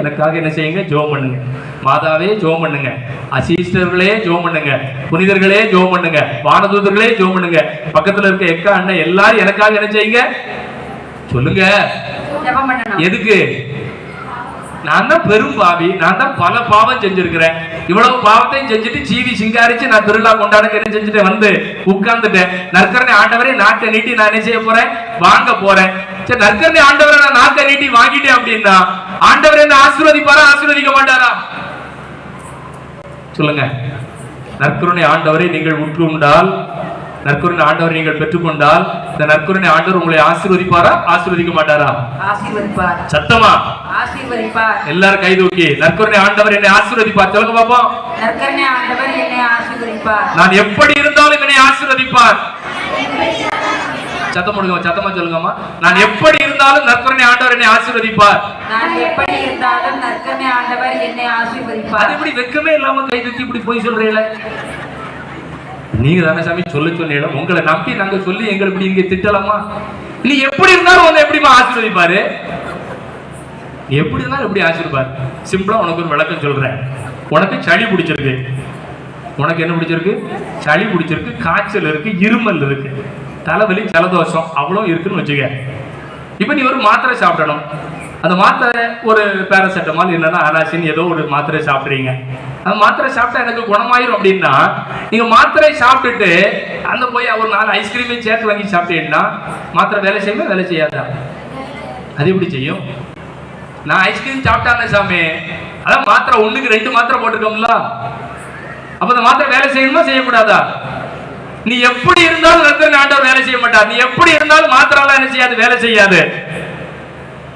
எனக்காக என்ன செய்யுங்க? ஜெபம் பண்ணுங்க. மாதாவே ஜெபம் பண்ணுங்க, அசிஸ்டர்களே ஜெபம் பண்ணுங்க, புனிதர்களே ஜெபம் பண்ணுங்க, வானதூதர்களே ஜெபம் பண்ணுங்க. பக்கத்துல இருக்க எக்கா அண்ணன் எல்லாரும் எனக்காக என்ன செய்யுங்க? சொல்லுங்க. எதுக்கு? நான் தான் பெரும் பாவி, நான் தான் பல பாவம் செஞ்சிருக்கிறேன். இவ்வளவு பாவத்தையும் செஞ்சுட்டு ஜீவி சிங்காரிச்சு நான் திருவிழா கொண்டாட என்ன செஞ்சுட்டு வந்து உட்கார்ந்துட்டேன். நற்கரணை ஆண்டவரே நாட்டை நீட்டி நான் என்ன செய்ய போறேன்? வாங்க போறேன். சரி, நற்கரணை ஆண்டவரை நான் நாட்டை நீட்டி வாங்கிட்டேன் அப்படின்னா ஆண்டவர் என்ன ஆசீர்வதிப்பாரா, ஆசீர்வதிக்க மாட்டாரா? சொல்லுங்க. நற்கருணை ஆண்டவரை நீங்கள் உட்கொண்டால், நற்கருணை ஆண்டவரை நீங்கள் பெற்றுக்கொண்டால், இந்த நற்கருணை ஆண்டவர் உங்களை ஆசீர்வதிப்பாரா, ஆசீர்வதிக்க மாட்டாரா? ஆசீர்வதிப்பார். சத்தமா ஆசீர்வதிப்பார். எல்லாரும் கை தூக்கி நற்கருணை ஆண்டவர் என்னை ஆசீர்வதிப்பார் சொல்லுங்க பாப்போம். நற்கருணை ஆண்டவர் என்னை ஆசீர்வதிப்பார். நான் எப்படி இருந்தாலும் என்னை ஆசீர்வதிப்பார். சத்தம் போடுங்க, சத்தமா சொல்லுங்கம்மா. நான் எப்படி இருந்தாலும் நற்கருணை ஆண்டவர் என்னை ஆசீர்வதிப்பார். நான் எப்படி இருந்தாலும் நற்கருணை ஆண்டவர் என்னை ஆசீர்வதிப்பார். அது இப்படி வெக்கமே இல்லாம கை தூக்கி இப்படி போய் சொல்றீங்களே. நீங்க தானே சாமி சொல்ல சொன்னீங்க. உங்களை நம்பி நாங்க சொல்லி எங்களை இப்படி இங்க திட்டலாமா? நீ எப்படி இருந்தாலும் உன்னை எப்படிமா ஆசீர்வதிப்பாரு? நீ எப்படி இருந்தாலும் எப்படி ஆசீர்வார்? சிம்பிளா உனக்கு ஒரு விளக்கம் சொல்றேன். உனக்கு சளி பிடிச்சிருக்கு. உனக்கு என்ன பிடிச்சிருக்கு? சளி பிடிச்சிருக்கு, காய்ச்சல் இருக்கு, இருமல் இருக்கு, தலைவலி, ஜலதோஷம் அவ்வளவு இருக்குன்னு வச்சுக்க. இப்ப நீ ஒரு மாத்திரை சாப்பிடணும். அந்த மாத்திரை ஒரு பேராசிட்டமால் இல்லைன்னா அனாசின் ஏதோ ஒரு மாத்திரை சாப்பிட்றீங்க. அந்த மாத்திரை சாப்பிட்டா எனக்கு குணமாயிரும் அப்படின்னா நீங்க மாத்திரை சாப்பிட்டுட்டு அந்த போய் ஒரு 4 ஐஸ்கிரீமையும் சேர்த்து வாங்கி சாப்பிட்டீங்கன்னா மாத்திரை வேலை செய்யுமா, வேலை செய்யாதா? அது எப்படி செய்யும்? நான் ஐஸ்கிரீம் சாப்பிட்டானே சாமி, அதான் மாத்திரை 1க்கு 2 மாத்திரை போட்டிருக்கோம்ல. அப்ப அந்த மாத்திரை வேலை செய்யணுமா, செய்யக்கூடாதா? நீ எப்படி இருந்தாலும் நற்கருணை ஆண்டவர் வேலை செய்ய மாட்டார். நீ எப்படி இருந்தாலும் மாத்திரை என்ன செய்யாது, வேலை செய்யாது.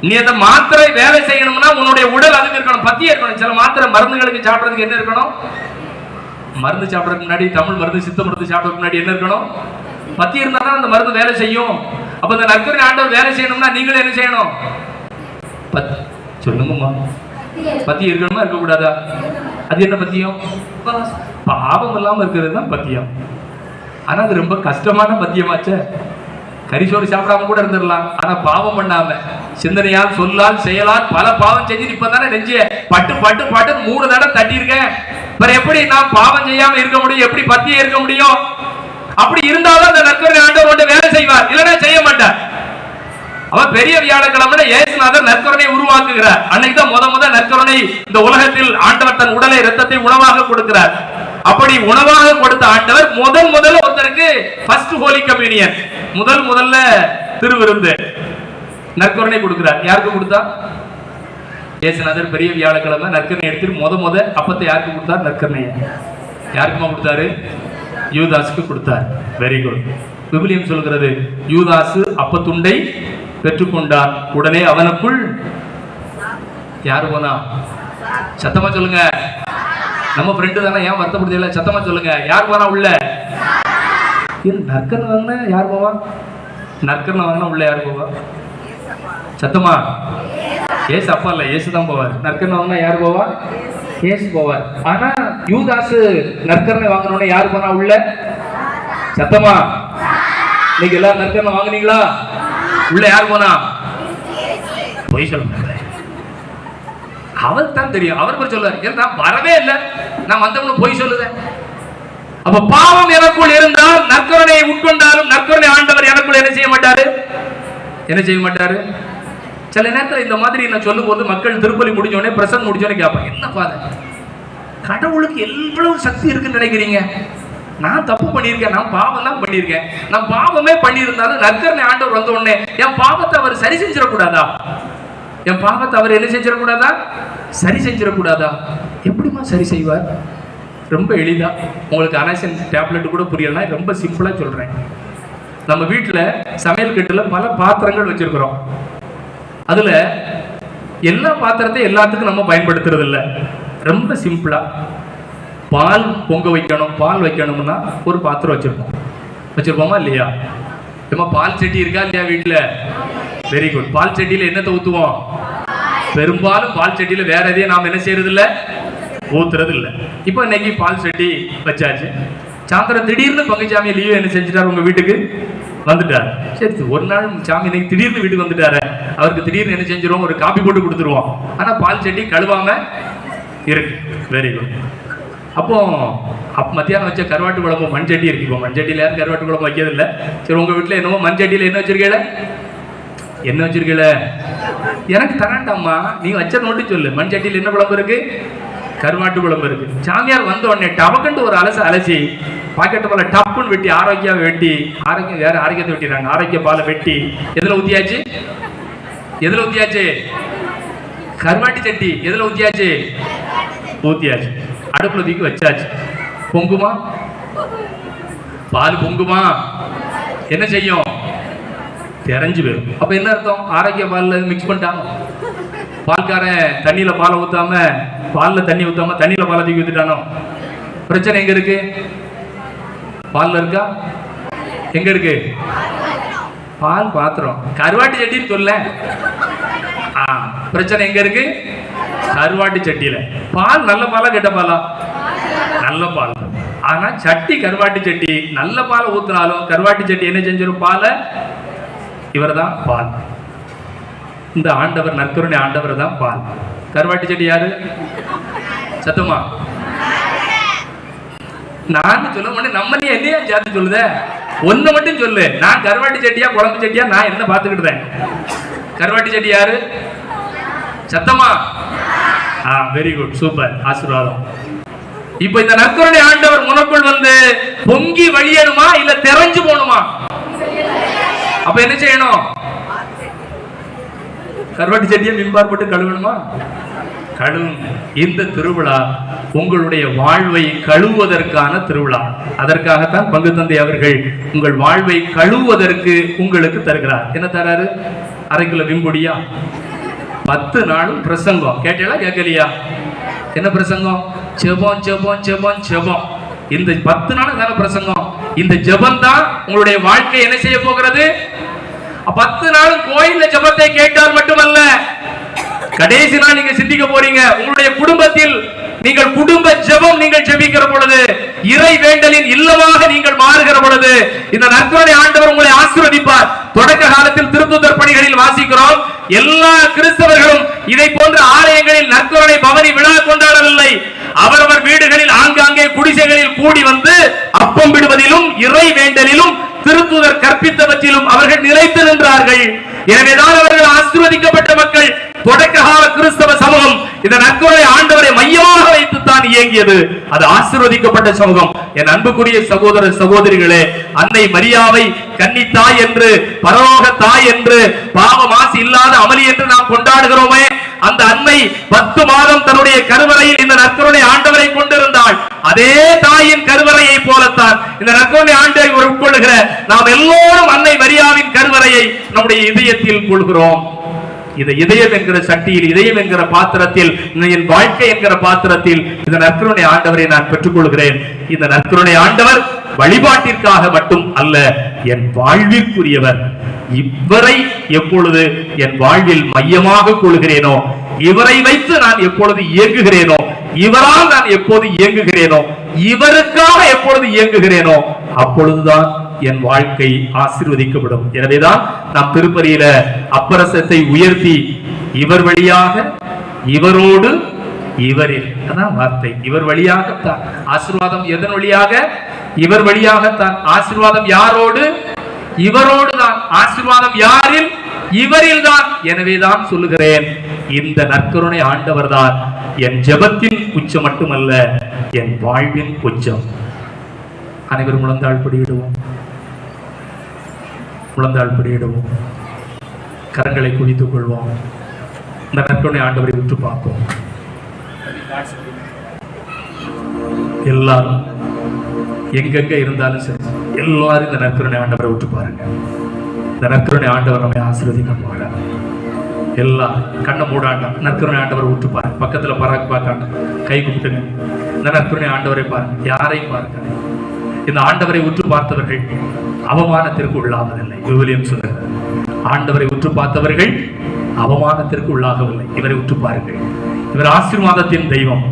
நீ அந்த மாத்திரை வேலை செய்யணும்னா உன்னுடைய உடல் அதுக்கு இருக்கணும், பத்தியா இருக்கணும். சில மாத்திரை மருந்துகளுக்கு சாப்பிட்றதுக்கு என்ன இருக்கணும்? மருந்து சாப்பிட்றதுக்கு முன்னாடி, தமிழ் மருந்து சித்த மருந்து சாப்பிட்றதுக்கு முன்னாடி என்ன இருக்கணும்? பத்தி இருந்தா தான் அந்த மருந்து வேலை செய்யும். அப்ப இந்த நற்கருணை ஆண்டவர் வேலை செய்யணும்னா நீங்களும் என்ன செய்யணும்? சொல்லுங்கம்மா. பத்தி இருக்கணுமா, இருக்கக்கூடாதா? அது என்ன பத்தியம்? பாவம் இல்லாம இருக்கிறது தான் பத்தியம். ஆனா அது ரொம்ப கஷ்டமான பத்தியமாச்சே. கரிசோறு சாப்பிடாம கூட இருந்துடலாம். ஆனா பாவம் பண்ணாம சிந்தனையால், சொல்லால், செயலால் பல பாவம் செஞ்சு இப்பதானே நெஞ்சு பட்டு பட்டு பட்டு 3 தடவை தட்டி இருக்கேன். எப்படி நாம் பாவம் செய்யாம இருக்க முடியும்? எப்படி பத்தியே இருக்க முடியும்? அப்படி இருந்தாலும் அந்த நற்கருணை ஆண்டவர் கொண்டு வேலை செய்வார், இல்லைன்னா செய்ய மாட்டார். அவன் பெரிய வியாழக்கிழமை இயேசுநாதர் நற்கருணை உருவாக்குகிறார். அன்னைக்கு தான் முத நற்கருணை இந்த உலகத்தில் ஆண்டவர் தன் உடலை இரத்தத்தை உணவாக கொடுக்கிறார். அப்படி உணவாக கொடுத்த ஆண்டவர் முதல்ல ஒருத்தருக்கு ஃபர்ஸ்ட் ஹோலி கம்யூனியன், முதல்ல திருவிருந்து நற்கருணை கொடுக்கிறார். யாருக்கு கொடுத்தா? இயேசுநாதர் பெரிய வியாழக்கிழமை நற்கருணை எடுத்து முத அப்பத்தை யாருக்கு கொடுத்தார்? நற்கருணையை யாருக்குமா கொடுத்தாரு? யூதாஸுக்கு கொடுத்தார். Very good. விவிலியம் சொல்கிறது, யூதாசு அப்பத்துண்டை பெற்றுக்கொண்டார், உடனே அவனுக்குள் யாரு போனா? சத்தமா சொல்லுங்க. நம்ம ஃப்ரெண்டு தானே, ஏன் வருத்தப்படுத்தல? சத்தமா சொல்லுங்க. யார் போனா உள்ள? இது நற்கரணை வாங்கினா யார் போவா? நற்கரணை வாங்கினா உள்ள யார் போவா? சத்தமா? ஏசு அப்பா இல்லை, ஏசு தான் போவார். நற்கரணை வாங்கினா யார் போவா? ஏசு போவார். ஆனா யூதாசு நற்கரணை வாங்கினோடனே யார் போனா உள்ள? சத்தமா? நீங்க எல்லாரும் நற்கரணை வாங்குனீங்களா? உள்ள யார் போனா? பொய் சொல்ல, அவருக்கு தான் தெரியும். அவர் போய் சொல்லுவார், நான் வரவே இல்லை, நான் வந்தவனு பொய் சொல்லுதேன். அப்ப பாவம் எனக்குள் இருந்தால் நற்கருணையை உட்கொண்டாலும் நற்கருணை ஆண்டவர் எனக்குள் என்ன செய்ய மாட்டாரு? என்ன செய்ய மாட்டாரு? சில நேரத்தில் இந்த மாதிரி நான் சொல்லும் போது மக்கள் திருப்பலி முடிஞ்சோடனே பிரசங்கம் முடிஞ்சோடனே கேட்பாங்க, என்ன பாருங்க கடவுளுக்கு எவ்வளவு சக்தி இருக்குன்னு நினைக்கிறீங்க? நான் தப்பு பண்ணியிருக்கேன், நான் பாவம் தான் பண்ணியிருக்கேன். நான் பாவமே பண்ணியிருந்தாலும் நற்கருணை ஆண்டவர் வந்த உடனே என் பாவத்தை அவர் சரி செஞ்சிடக்கூடாதா? என் பாவத்தை அவர் என்ன செஞ்சிடக்கூடாதா? சரி செஞ்சிடக்கூடாதா? எப்படிமா சரி செய்வார்? ரொம்ப எளிதா, உங்களுக்கு அனசன் டேப்லெட் கூட புரியலன்னா ரொம்ப சிம்பிளா சொல்றேன். நம்ம வீட்டுல சமையல் கட்டுல பல பாத்திரங்கள் வச்சிருக்கிறோம். அதுல எல்லா பாத்திரத்தையும் எல்லாத்துக்கும் நம்ம பயன்படுத்துறது இல்லை. ரொம்ப சிம்பிளா, பால் பொங்க வைக்கணும், பால் வைக்கணும்னா ஒரு பாத்திரம் வச்சிருப்போமா இல்லையா? ஏமா பால் சட்டி இருக்கா இல்லையா வீட்டுல? Very good. பால் சட்டியில என்னத்தை ஊத்துவோம்? பெரும்பாலும் பால் சட்டியில வேற எதையும் நாம் என்ன செய்யறது இல்லை, ஊத்துறது இல்லை. இப்போ இன்னைக்கு பால் சட்டி வச்சாச்சு. சாயந்தரம் திடீர்னு பங்குச்சாமி லீவ் என்ன செஞ்சுட்டாரு, உங்க வீட்டுக்கு வந்துட்டாரு. சரி, ஒரு நாள் சாமி இன்னைக்கு திடீர்னு வீட்டுக்கு வந்துட்டாரு, அவருக்கு திடீர்னு என்ன செஞ்சிருவோம், ஒரு காப்பி போட்டு கொடுத்துருவோம். ஆனா பால் சட்டி கழுவாம இருக்கு. Very good. அப்போ மத்தியானம் வச்ச கருவாட்டு குழம்பு மண் சட்டி இருக்கு. இப்போ மண் சட்டியில யாரும் கருவாட்டு குழம்பு வைக்கிறது இல்லை. சரி, உங்க வீட்டுல என்னமோ மண் சட்டியில என்ன வச்சிருக்கீல? என்ன வச்சிருக்கீல? எனக்கு தராண்டாம்மா, நீங்க வச்ச நோட்டு சொல்லு. மண் சட்டியில் என்ன குழம்பு இருக்கு? கருவாட்டு குழம்பு இருக்கு. சாமியார் வந்த உடனே டபக்கண்டு ஒரு அலசி பாக்கெட்டு பாலை டப்புன்னு வெட்டி, ஆரோக்கியம் வெட்டி, ஆரோக்கியம் வேற ஆரோக்கியத்தை வெட்டிடுறாங்க, ஆரோக்கிய பாலை வெட்டி எதுல ஊத்தியாச்சு? எதுல ஊத்தியாச்சு? கருவாட்டு சட்டி எதுல ஊத்தியாச்சு? ஊத்தியாச்சு. அடுப்புல தூக்கி வச்சாச்சு. பொங்குமா? பால் பொங்குமா? என்ன செய்யும்? தெரிஞ்சு போயிடும். அப்ப என்ன அர்த்தம்? ஆரோக்கிய பால்ல மிக்ஸ் பண்ணிட்டாங்க. பால்காரன் தண்ணியில பாலை ஊத்தாம, பால்ல தண்ணி ஊத்தாம தண்ணியில பாலை தூக்கி ஊத்திட்டானோ. பிரச்சனை எங்க இருக்கு? பால்ல இருக்கா? எங்க இருக்கு? பால் பாத்திரம். கருவாட்டு சட்டின்னு சொல்ல. பிரச்சனை எங்க இருக்கு? கருவாட்டு சட்டியில. பால் நல்ல பாலா கெட்ட பாலா? நல்ல பால். ஆனா சட்டி கருவாட்டு சட்டி. நல்ல பாலை ஊத்தினாலும் கருவாட்டு சட்டி என்ன செஞ்சிடும்? பாலை. இவர் தான் பால். இந்த ஆண்டவர், நற்கருணை ஆண்டவர் தான் பால். கருவாட்டு சட்டி யாரு? சத்தமா? நான் சொல்ல மாட்டேன். நம்ம நீ என்னையா சேர்த்து சொல்லுத? ஒண்ணு மட்டும் சொல்லு. நான் கருவாட்டு சட்டியா குழம்பு சட்டியா நான் என்ன பார்த்துக்கிட்டேன்? கருவாட்டு சட்டி யாரு? சத்தமா? வெரி குட், சூப்பர், ஆசீர்வாதம். இப்ப இந்த நற்கருணை ஆண்டவர் உனக்குள் வந்து பொங்கி வழியணுமா இல்ல தெரிஞ்சு போகணுமா? அப்ப என்ன செய்யணும்? கருவாட்டு சட்டியை மின்பார் போட்டு கழுவணுமா? கழுவும். இந்த திருவிழா உங்களுடைய வாழ்வை கழுவுவதற்கான திருவிழா. அதற்காகத்தான் பங்கு தந்தை அவர்கள் உங்கள் வாழ்வை கழுவுவதற்கு உங்களுக்கு தருகிறார். என்ன தராரு? 1/2 கிலோ விம்பொடியா? 10 நாளும் பிரசங்கம். கேட்டீங்களா கேட்கலையா? என்ன பிரசங்கம்? ஜெபம் ஜெபம் ஜெபம் ஜெபம். இந்த 10 நாள் தான பிரசங்கம். இந்த ஜெபம் தான் உங்களுடைய வாழ்க்கை என்ன செய்ய போகிறது? 10 நாளும் கோயில்ல ஜெபத்தை கேட்டால் மட்டுமல்ல, கடைசி நாள் நீங்க சிந்திக்க போறீங்க. உங்களுடைய குடும்பத்தில் நீங்கள் குடும்ப ஜெபம் நீங்கள் ஜெபிக்கிற பொழுது, இறை வேண்டலின் இல்லமாக நீங்கள் மாறுகிற பொழுது, இந்த நற்கருணை ஆண்டவர் உங்களை ஆசீர்வதிப்பார். தொடக்க காலத்தில் திருத்தூதர் பணிகளில் வாசிக்கிறோம், எல்லா கிறிஸ்தவர்களும் இதை போன்ற ஆலயங்களில் நற்கருணை பவனி விழா கொண்டாடவில்லை. அவரவர் வீடுகளில் ஆங்காங்கே குடிசைகளில் கூடி வந்து அப்பம் விடுவதிலும் இறை வேண்டலிலும் திருத்தூதர் கற்பித்தவற்றிலும் அவர்கள் நிலைத்து நின்றார்கள். எனவேதான் அவர்கள் ஆசீர்வதிக்கப்பட்ட மக்கள். தொடக்க கால கிறிஸ்தவ சமூகம் இந்த நற்கருணை ஆண்டவரை மையமாக வைத்துத்தான் இயங்கியது. அது ஆசீர்வதிக்கப்பட்ட சமூகம். என் அன்புக்குரிய சகோதர சகோதரிகளே, அன்னை மரியாவை கன்னி தாய் என்று, பரலோக தாய் என்று, பாவ மாசு இல்லாத அமளி என்று நாம் கொண்டாடுகிறோமே, அந்த அன்னை 10 மாதம் தன்னுடைய கருவறையில் இந்த நற்கருணை ஆண்டவரை கொண்டிருந்தாள். அதே தாயின் கருவறையை போலத்தான் இந்த நற்கருணை ஆண்டவரை உட்கொள்ளுகிற நாம் எல்லோரும் அன்னை மரியாவின் கருவறையை நம்முடைய இதயத்தில் கொள்கிறோம். இதை இதயம் என்கிற சட்டியில், இதயம் என்கிற பாத்திரத்தில், என் வாழ்க்கை என்கிற பாத்திரத்தில் இந்த நற்கருணை ஆண்டவரை நான் பெற்றுக் கொள்கிறேன். இந்த நற்கருணை ஆண்டவர் வழிபாட்டிற்காக மட்டும் அல்ல, என் வாழ்விற்குரியவர். இவரை எப்பொழுது என் வாழ்வில் மையமாக கொள்கிறேனோ, இவரை வைத்து நான் எப்பொழுது இயங்குகிறேனோ, இவரால் நான் எப்போது இயங்குகிறேனோ, இவருக்காக எப்பொழுது இயங்குகிறேனோ, அப்பொழுதுதான் என் வாழ்க்கை ஆசீர்வதிக்கப்படும். எனவேதான் நாம் திருப்பலியில அப்பரசத்தை உயர்த்தி இவர் வழியாக, இவரோடு, இவரில், அதான் வார்த்தை. இவர் வழியாகத்தான் ஆசீர்வாதம். எதன் வழியாக? இவர் வழியாகத்தான். ஆசீர்வாதம் யாரோடு? இவரோடு தான். ஆசீர்வாதம் யாரில்? இவரில் தான். எனவேதான் சொல்லுகிறேன், இந்த நற்கருணை ஆண்டவர் தான் என் ஜெபத்தின் உச்சம் மட்டுமல்ல, என் வாழ்வின் உச்சம். அனைவரும் முழந்தாள் படியிடுவோம், முழந்தாள் படியிடுவோம், கரங்களை குவித்துக் கொள்வோம். இந்த நற்கருணை ஆண்டவரை விட்டு பார்ப்போம். எல்லாரும் எங்கெங்க இருந்தாலும் சரி, எல்லாரும் இந்த நற்கருணை ஆண்டவரை விட்டு பாருங்க. இந்த நற்கருணை ஆண்டவர் நம்மை ஆசீர்வதிக்க போகிறார். எல்லாம் கண்ணை மூடாண்டா, நற்கருணை ஆண்டவரை விட்டு பாருங்க. பக்கத்துல பார்க்காண்ட கை கும்பிட்டுங்க. இந்த நற்கருணை ஆண்டவரை பாருங்க, யாரையும் பாருங்க. இந்த ஆண்டவரை உற்று பார்த்தவர்கள் அவமானத்திற்கு உள்ளாவதில்லை. விவிலியம் சொல்லுகிறது, ஆண்டவரை உற்று பார்த்தவர்கள் அவமானத்திற்கு உள்ளாகவில்லை. இவரை உற்று பாருங்கள். இவர் ஆசீர்வாதத்தின் தெய்வம்,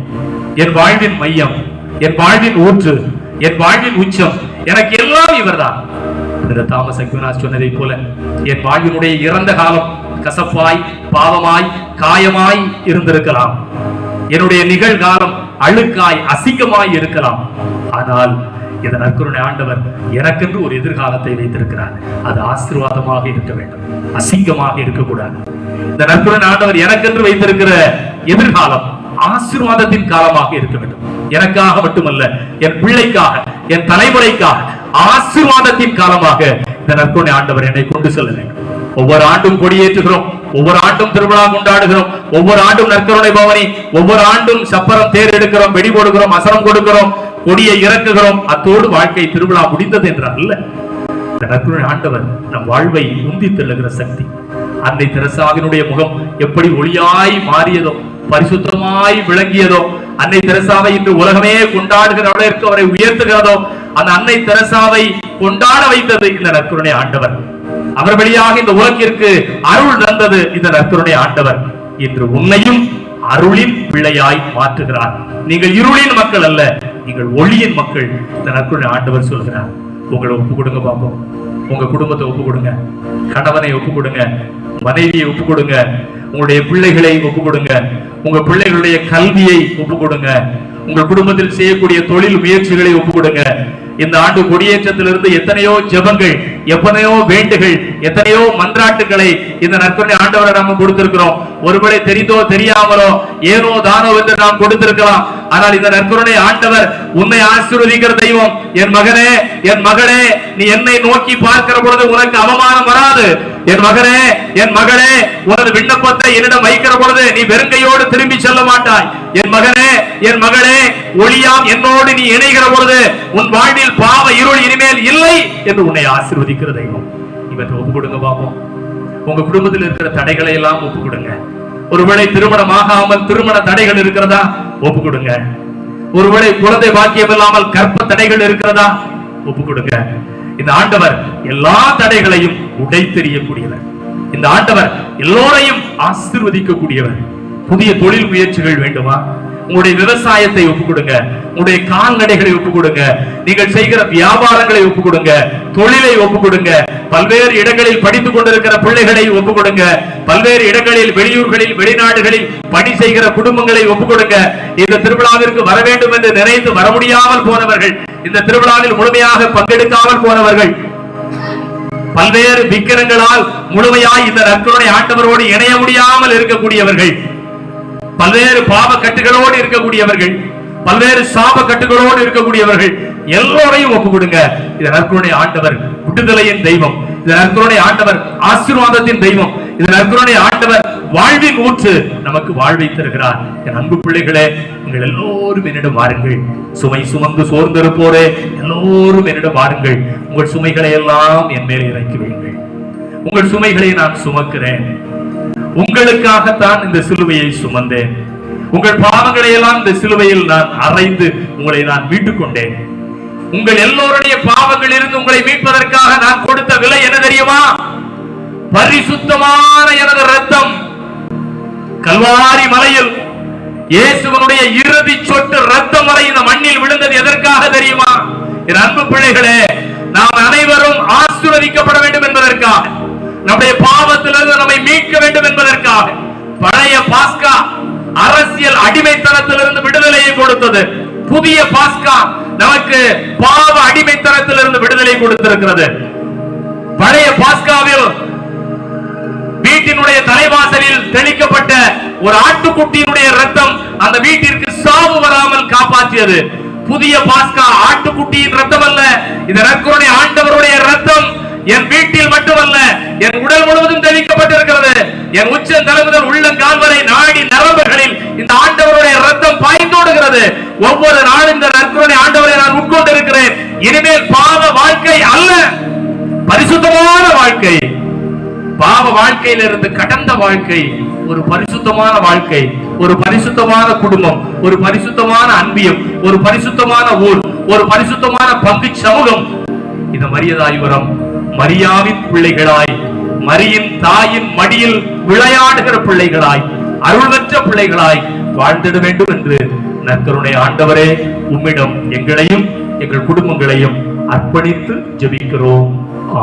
என் வாழ்வின் மையம், என் வாழ்வின் ஊற்று, என் வாழ்வின் உச்சம். எனக்கு எல்லாம் இவர்தான். தாமஸ் அக்வினாஸ் சொன்னதை போல, என் வாழ்வினுடைய இறந்த காலம் கசப்பாய், பாவமாய், காயமாய் இருந்திருக்கலாம். என்னுடைய நிகழ்காலம் அழுக்காய், அசிங்கமாய் இருக்கலாம். ஆனால் இந்த நற்கருணை ஆண்டவர் எனக்கென்று ஒரு எதிர்காலத்தை வைத்திருக்கிறார். அது ஆசீர்வாதமாக இருக்க வேண்டும், அசிங்கமாக இருக்கக்கூடாது. இந்த நற்கருணை ஆண்டவர் எனக்கென்று வைத்திருக்கிற எதிர்காலம் ஆசீர்வாதத்தின் காலமாக இருக்க வேண்டும். எனக்காக மட்டுமல்ல, என் பிள்ளைக்காக, என் தலைமுறைக்காக ஆசீர்வாதத்தின் காலமாக இந்த நற்கருணை ஆண்டவர் என்னை கொண்டு செல்ல வேண்டும். ஒவ்வொரு ஆண்டும் கொடியேற்றுகிறோம், ஒவ்வொரு ஆண்டும் திருவிழா கொண்டாடுகிறோம், ஒவ்வொரு ஆண்டும் நற்கருணை பவனி, ஒவ்வொரு ஆண்டும் சப்பரம் தேர் எடுக்கிறோம், வெடி போடுகிறோம், அசனம் கொடுக்கிறோம், கொடியை இறக்குகிறோம். அத்தோடு வாழ்க்கை திருவிழா முடிந்தது என்றால் அல்ல. இந்த நற்கருணை ஆண்டவர் நம் வாழ்வை உந்தி தள்ளுகிற சக்தி. அன்னை தெரசாவினுடைய முகம் எப்படி ஒளியாய் மாறியதோ, பரிசுத்தமாய் விளங்கியதோ, அன்னை தெரசாவை இன்று உலகமே கொண்டாடுகிற அளவிற்கு அவரை உயர்த்துகிறதோ, அந்த அன்னை தெரசாவை கொண்டாட வைத்தது இந்த நற்கருணை ஆண்டவர். அவர் வழியாக இந்த உலகிற்கு அருள் தந்தது இந்த நற்கருணை ஆண்டவர். இன்று உன்னையும் அருளின் பிள்ளையாய் மாற்றுகிறார். நீங்கள் இருளின் மக்கள் அல்ல, நீங்கள் ஒளியின் மக்கள். இந்த நற்கருணை ஆண்டவர் சொல்கிறார். உங்களை ஒப்பு கொடுங்க பாப்போம். உங்க குடும்பத்தை ஒப்பு கொடுங்க, கணவனை ஒப்பு கொடுங்க, மனைவியை ஒப்பு கொடுங்க, உங்களுடைய பிள்ளைகளை ஒப்பு கொடுங்க, உங்க பிள்ளைகளுடைய கல்வியை ஒப்பு கொடுங்க, உங்கள் குடும்பத்தில் செய்யக்கூடிய தொழில் முயற்சிகளை ஒப்பு கொடுங்க. இந்த ஆண்டு கொடியேற்றத்திலிருந்து எத்தனையோ ஜெபங்கள், எத்தனையோ வேண்டுகள், எத்தனையோ மன்றாட்டுகளை இந்த நற்கருணை ஆண்டவரை நாம் கொடுத்திருக்கிறோம். ஒருவேளை தெரிந்தோ தெரியாமலோ ஏனோ தானோ என்று நாம் கொடுத்திருக்கலாம். ஆனால் இந்த நற்கருணை ஆண்டவர் உன்னை ஆசீர்வதிக்கிற தெய்வம். என் மகனே, என் மகளே, நீ என்னை நோக்கி பார்க்கிற பொழுது உனக்கு அவமானம் வராது. என் மகனே, என் மகளே, உனது விண்ணப்பத்தை என்னிடம் வைக்கிற பொழுது நீ வெறுங்கையோடு திரும்பி செல்ல மாட்டாய். என் மகனே, என் மகளே, ஒளியாம் என்னோடு நீ இணைகிற பொழுது உன் வாழ்வில் பாவ இருள் இனிமேல் இல்லை என்று உன்னை ஆசீர்வதிக்கிற தெய்வம். இவற்றை ஒப்பு கொடுங்க பாப்போம். உங்க குடும்பத்தில் இருக்கிற தடைகளை எல்லாம் ஒப்பு கொடுங்க. ஒருவேளை திருமணம் ஆகாமல் திருமண தடைகள் இருக்கிறதா? ஒப்பு கொடுங்க. ஒருவேளை குழந்தை பாக்கியம் இல்லாமல் கற்ப தடைகள் இருக்கிறதா? ஒப்பு கொடுங்க. இந்த ஆண்டவர் எல்லா தடைகளையும் உடைத்தெறியக்கூடியவர். இந்த ஆண்டவர் எல்லோரையும் ஆசீர்வதிக்கக்கூடியவர். புதிய தொழில் முயற்சிகள் வேண்டுமா? உங்களுடைய விவசாயத்தை ஒப்பு கொடுங்க, உங்களுடைய கால்நடைகளை ஒப்பு கொடுங்க, நீங்கள் செய்கிற வியாபாரங்களை ஒப்பு கொடுங்க, தொழிலை ஒப்பு கொடுங்க, பல்வேறு இடங்களில் படித்துக் கொண்டிருக்கிற பிள்ளைகளை ஒப்பு கொடுங்க, பல்வேறு இடங்களில் வெளியூர்களில் வெளிநாடுகளில் பணி செய்கிற குடும்பங்களை ஒப்பு கொடுங்க. இந்த திருவிழாவிற்கு வர வேண்டும் என்று நினைத்து வர முடியாமல் போனவர்கள், இந்த திருவிழாவில் முழுமையாக பங்கெடுக்காமல் போனவர்கள், பல்வேறு விக்கிரங்களால் முழுமையாய் இந்த நற்கருணை ஆண்டவரோடு இணைய முடியாமல் இருக்கக்கூடியவர்கள், பல்வேறு பாவ கட்டுகளோடு இருக்கக்கூடியவர்கள், பல்வேறு சாப கட்டுகளோடு இருக்கக்கூடியவர்கள் எல்லோரையும் ஒப்பு கொடுங்க. இந்த நற்கருணை ஆண்டவர் விடுதலையின் தெய்வம். இந்த நற்கருணை ஆண்டவர் ஆசீர்வாதத்தின் தெய்வம். இந்த நற்கருணை ஆண்டவர் வாழ்வின் ஊற்று, நமக்கு வாழ்வை தருகிறார். என் அன்பு பிள்ளைகளே, நீங்கள் எல்லோரும் என்னிடம் வாருங்கள். சுமை சுமந்து சோர்ந்திருப்போரே, எல்லோரும் என்னிடம் வாருங்கள். உங்கள் சுமைகளை எல்லாம் என் மேலே இறக்கி வையுங்கள். உங்கள் சுமைகளை நான் சுமக்கிறேன். உங்களுக்காகத்தான் இந்த சிலுவையை சுமந்தேன். உங்கள் பாவங்களை எல்லாம் இந்த சிலுவையில் நான் அறைந்து உங்களை நான் மீட்டுக் கொண்டேன். உங்கள் எல்லோருடைய பாவங்கள் இருந்து உங்களை மீட்பதற்காக நான் கொடுத்த விலை என்ன தெரியுமா? பரிசுத்தமான எனது ரத்தம். கல்வாரி மலையில் இயேசுவனுடைய இறுதி சொட்டு ரத்தம் வரை இந்த மண்ணில் விழுந்தது எதற்காக தெரியுமா? என் அன்பு பிள்ளைகளே, நாம் அனைவரும் ஆசீர்வதிக்கப்பட வேண்டும் என்பதற்காக, நம்முடைய பாவத்திலிருந்து நம்மை மீட்க வேண்டும் என்பதற்காக. பழைய பாஸ்கா அரசியல் அடிமைத்தனத்திலிருந்து விடுதலையை கொடுத்தது. புதிய பாஸ்கா நமக்கு பாவ அடிமைத்தனத்திலிருந்து விடுதலை கொடுத்திருக்கிறது. பழைய பாஸ்காவில் வீட்டினுடைய தலைவாசலில் தெளிக்கப்பட்ட ஒரு ஆட்டுக்குட்டியினுடைய ரத்தம் அந்த வீட்டிற்கு சாவு வராமல் காப்பாற்றியது. புதிய பாஸ்கா ஆட்டுக்குட்டியின் ரத்தம் அல்ல, இந்த நற்கருணை ஆண்டவருடைய ரத்தம் என் வீட்டில் மட்டுமல்ல, என் உடல் முழுவதும் தெளிக்கப்பட்டிருக்கிறது. என் உச்ச தலை முதல் உள்ளங்கால் வரை நாடி நரம்புகளில் இந்த ஆண்டவருடைய ரத்தம் பாய்ந்தோடுகிறது. ஒவ்வொரு நாளும் இந்த நற்கருணை ஆண்டவரை நான் உட்கொண்டிருக்கிறேன். இனிமேல் பாவ வாழ்க்கை அல்ல, பரிசுத்தமான வாழ்க்கை. பாவ வாழ்க்கையிலிருந்து கடந்த வாழ்க்கை, ஒரு பரிசுத்தமான வாழ்க்கை, ஒரு பரிசுத்தமான குடும்பம், ஒரு பரிசுத்தமான அன்பியம், ஒரு பரிசுத்தமான ஊர், ஒரு பரிசுத்தமான பங்கு சமூகம். இந்த மரியதாய்வரம் மரியாவின் பிள்ளைகளாய், மரியின் தாயின் மடியில் விளையாடுகிற பிள்ளைகளாய், அருள்வற்ற பிள்ளைகளாய் வாழ்ந்திட வேண்டும் என்று நற்கருணை ஆண்டவரே உம்மிடம் எங்களையும் எங்கள் குடும்பங்களையும் அர்ப்பணித்து ஜெபிக்கிறோம்.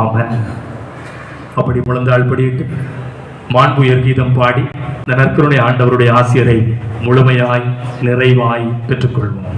ஆமென். அப்படி முழந்தாள் படியிட்டு மாண்புயர் கீதம் பாடி இந்த நற்கருணை ஆண்டவருடைய ஆசிரியரை முழுமையாய் நிறைவாய் பெற்றுக்கொள்வோம்.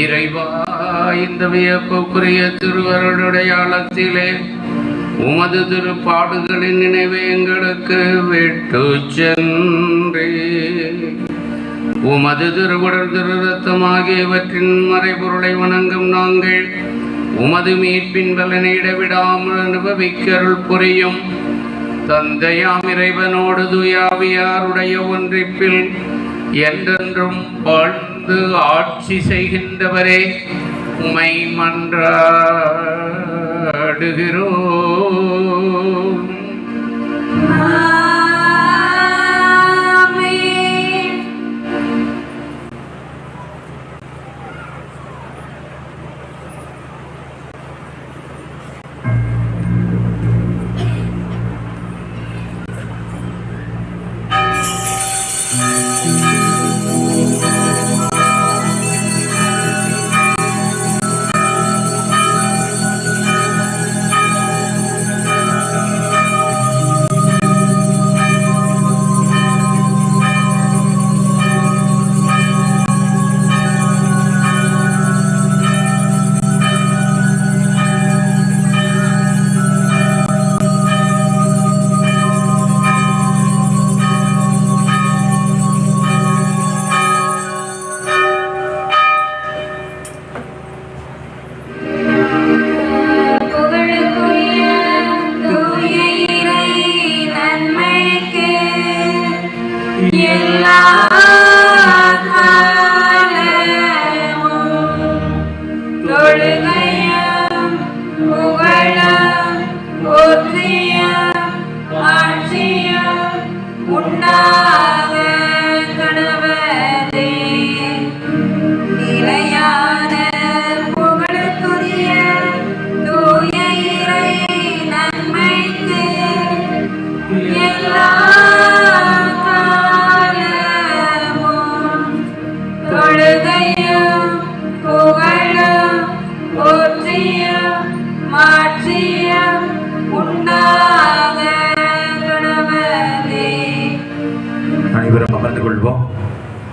இறைவா, இந்த வியப்புக்குரிய திருவருடையாளத்திலே உமது திருப்பாடுகளின் நினைவை எங்களுக்கு விட்டு சென்றே. உமது திருவுடல் திரு ரத்தம் ஆகியவற்றின் மறைபொருளை வணங்கும் நாங்கள் உமது மீட்பின் பலனை இடைவிடாமல் அனுபவிக்கருள் புரியும். தந்தையாம் இறைவனோடு தூயாவியாருடைய ஒன்றிப்பில் என்றென்றும் வாழ்ந்து ஆட்சி செய்கின்றவரே, உமை மன்றாடுகிறோம்.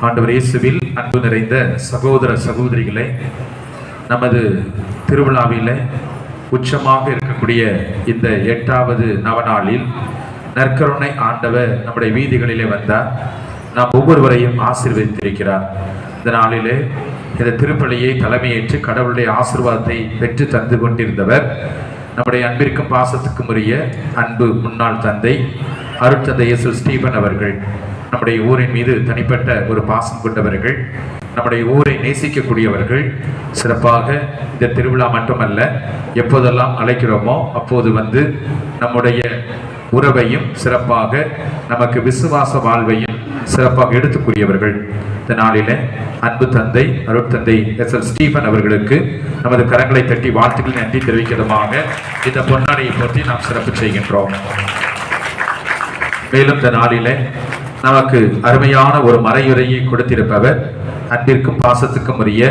ஆண்டவர் இயேசுவில் அன்பு நிறைந்த சகோதர சகோதரிகளே, நமது திருவிழாவிலே உச்சமாக இருக்கக்கூடிய இந்த 8வது நவநாளில் நற்கருணை ஆண்டவர் நம்முடைய வீதிகளிலே வந்தார். நாம் ஒவ்வொருவரையும் ஆசீர்வதித்திருக்கிறார். இந்த நாளிலே இந்த திருப்பலியை தலைமையேற்று கடவுளுடைய ஆசீர்வாதத்தை பெற்று தந்து கொண்டிருந்தவர் நம்முடைய அன்பிற்கும் பாசத்துக்கும் உரிய அன்பு முன்னாள் தந்தை அருட்தந்தை எஸ். ஸ்டீபன் அவர்கள். நம்முடைய ஊரின் மீது தனிப்பட்ட ஒரு பாசம் கொண்டவர்கள், நம்முடைய ஊரை நேசிக்கக்கூடியவர்கள். சிறப்பாக இந்த திருவிழா மட்டுமல்ல, எப்போதெல்லாம் அழைக்கிறோமோ அப்போது வந்து நம்முடைய உறவையும் சிறப்பாக, நமக்கு விசுவாச வாழ்வையும் சிறப்பாக எடுத்துக்கூடியவர்கள். இந்த நாளிலே அன்பு தந்தை அருட்தந்தை எஸ். ஸ்டீபன் அவர்களுக்கு நமது கரங்களை தட்டி வாழ்த்துக்கள் நன்றி தெரிவிக்கிறதுமாக இந்த பொன்னாடையை பற்றி நாம் சிறப்பு செய்கின்றோம். மேலும் இந்த நாளிலே நமக்கு அருமையான ஒரு மறையுரையை கொடுத்திருப்பவர் அன்பிற்கும் பாசத்துக்கும் உரிய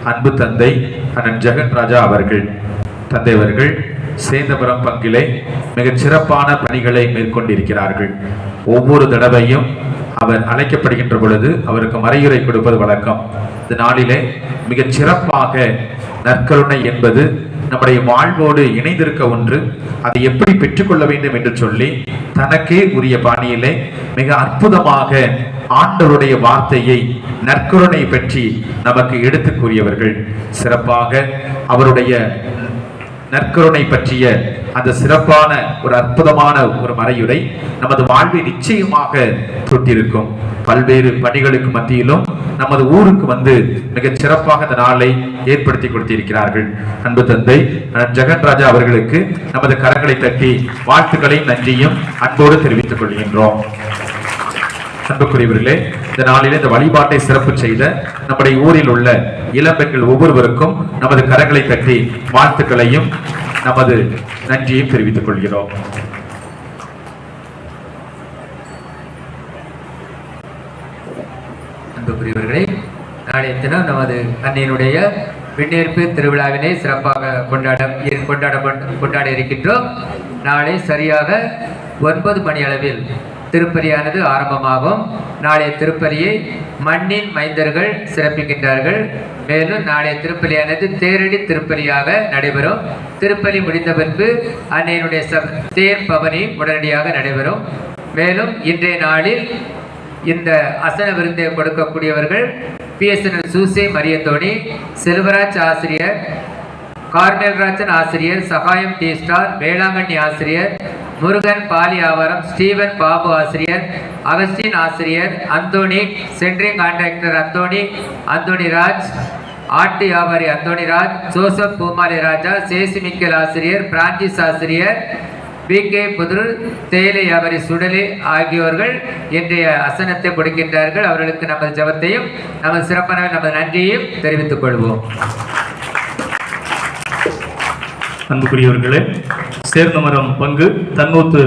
அன்பு தந்தை அண்ணன் ஜெகன் ராஜா அவர்கள். தந்தை அவர்கள் சேந்தபுரம் பங்கிலே மிகச் சிறப்பான பணிகளை மேற்கொண்டிருக்கிறார்கள். ஒவ்வொரு தடவையும் அவர் அழைக்கப்படுகின்ற பொழுது அவருக்கு மறையுரை கொடுப்பது வழக்கம். இந்த நாளிலே மிகச் சிறப்பாக நற்கருணை என்பது நம்முடைய வாழ்வோடு இணைந்திருக்க ஒன்று, அதை எப்படி பெற்றுக்கொள்ள வேண்டும் என்று சொல்லி தனக்கே உரிய பாணியிலே மிக அற்புதமாக ஆண்டவருடைய வார்த்தையை நற்கருணை பற்றி நமக்கு எடுத்து கூறியவர்கள். சிறப்பாக அவருடைய நற்கருணை பற்றிய அந்த சிறப்பான ஒரு அற்புதமான ஒரு மறையுரை நமது வாழ்வை நிச்சயமாக தொட்டிருக்கும். பல்வேறு பணிகளுக்கு மத்தியிலும் நமது ஊருக்கு வந்து மிகச் சிறப்பாக இந்த நாளை ஏற்படுத்தி கொடுத்திருக்கிறார்கள். அன்பு தந்தை ஜெகன் ராஜா அவர்களுக்கு நமது கரங்களை தட்டி வாழ்த்துக்களையும் நன்றியும் அன்போடு தெரிவித்துக் கொள்கின்றோம். அன்புக்குரியவர்களே, இந்த நாளில் இந்த வழிபாட்டை சிறப்பு செய்த நம்முடைய ஊரில் உள்ள இளம்பெண்கள் ஒவ்வொருவருக்கும் நமது கரங்களை தட்டி வாழ்த்துக்களையும் நமது நன்றியையும் தெரிவித்துக் கொள்கிறோம். அன்புக்குரியவர்களே, நாளைய தினம் நமது அன்னையினுடைய விண்ணேற்பு திருவிழாவினை சிறப்பாக கொண்டாட இருக்கின்றோம். நாளை சரியாக 9 மணி அளவில் திருப்பலியானது ஆரம்பமாகும். நாளைய திருப்பலியை மண்ணின் மைந்தர்கள் சிறப்பிக்கின்றார்கள். மேலும் நாளைய திருப்பலியானது தேரடி திருப்பலியாக நடைபெறும். திருப்பலி முடிந்த பின்பு அன்னையினுடைய தேர் பவனி உடனடியாக நடைபெறும். மேலும் இன்றைய நாளில் இந்த அசன விருந்தை கொடுக்கக்கூடியவர்கள் பிஎஸ்என்எல் சூசை மரியந்தோணி, செல்வராஜ் ஆசிரியர், கார்மேல்ராஜன் ஆசிரியர், சகாயம் டி ஸ்டார், வேளாங்கண்ணி ஆசிரியர், முருகன் பாலி ஆவாரம், ஸ்டீவன் பாபு ஆசிரியர், அகஸ்டின் ஆசிரியர், அந்தோணி, சென்ட்ரிங் கான்ட்ராக்டர் அந்தோணி ராஜ், ஆட்டு வியாபாரி அந்தோணி ராஜ், ஜோசப் பூமாலை ராஜா, சேசி மிக்கல் ஆசிரியர், பிரான்சிஸ் ஆசிரியர், BK புதுர், தேயிலை வியாபாரி சுடலி ஆகியோர்கள் இன்றைய அசனத்தை கொடுக்கின்றார்கள். அவர்களுக்கு நமது ஜபத்தையும் நமது சிறப்பான நமது நன்றியையும் தெரிவித்துக் கொள்வோம். அன்புக்குரியவர்களே, சேர்ந்தமரம் பங்கு தன்னூத்து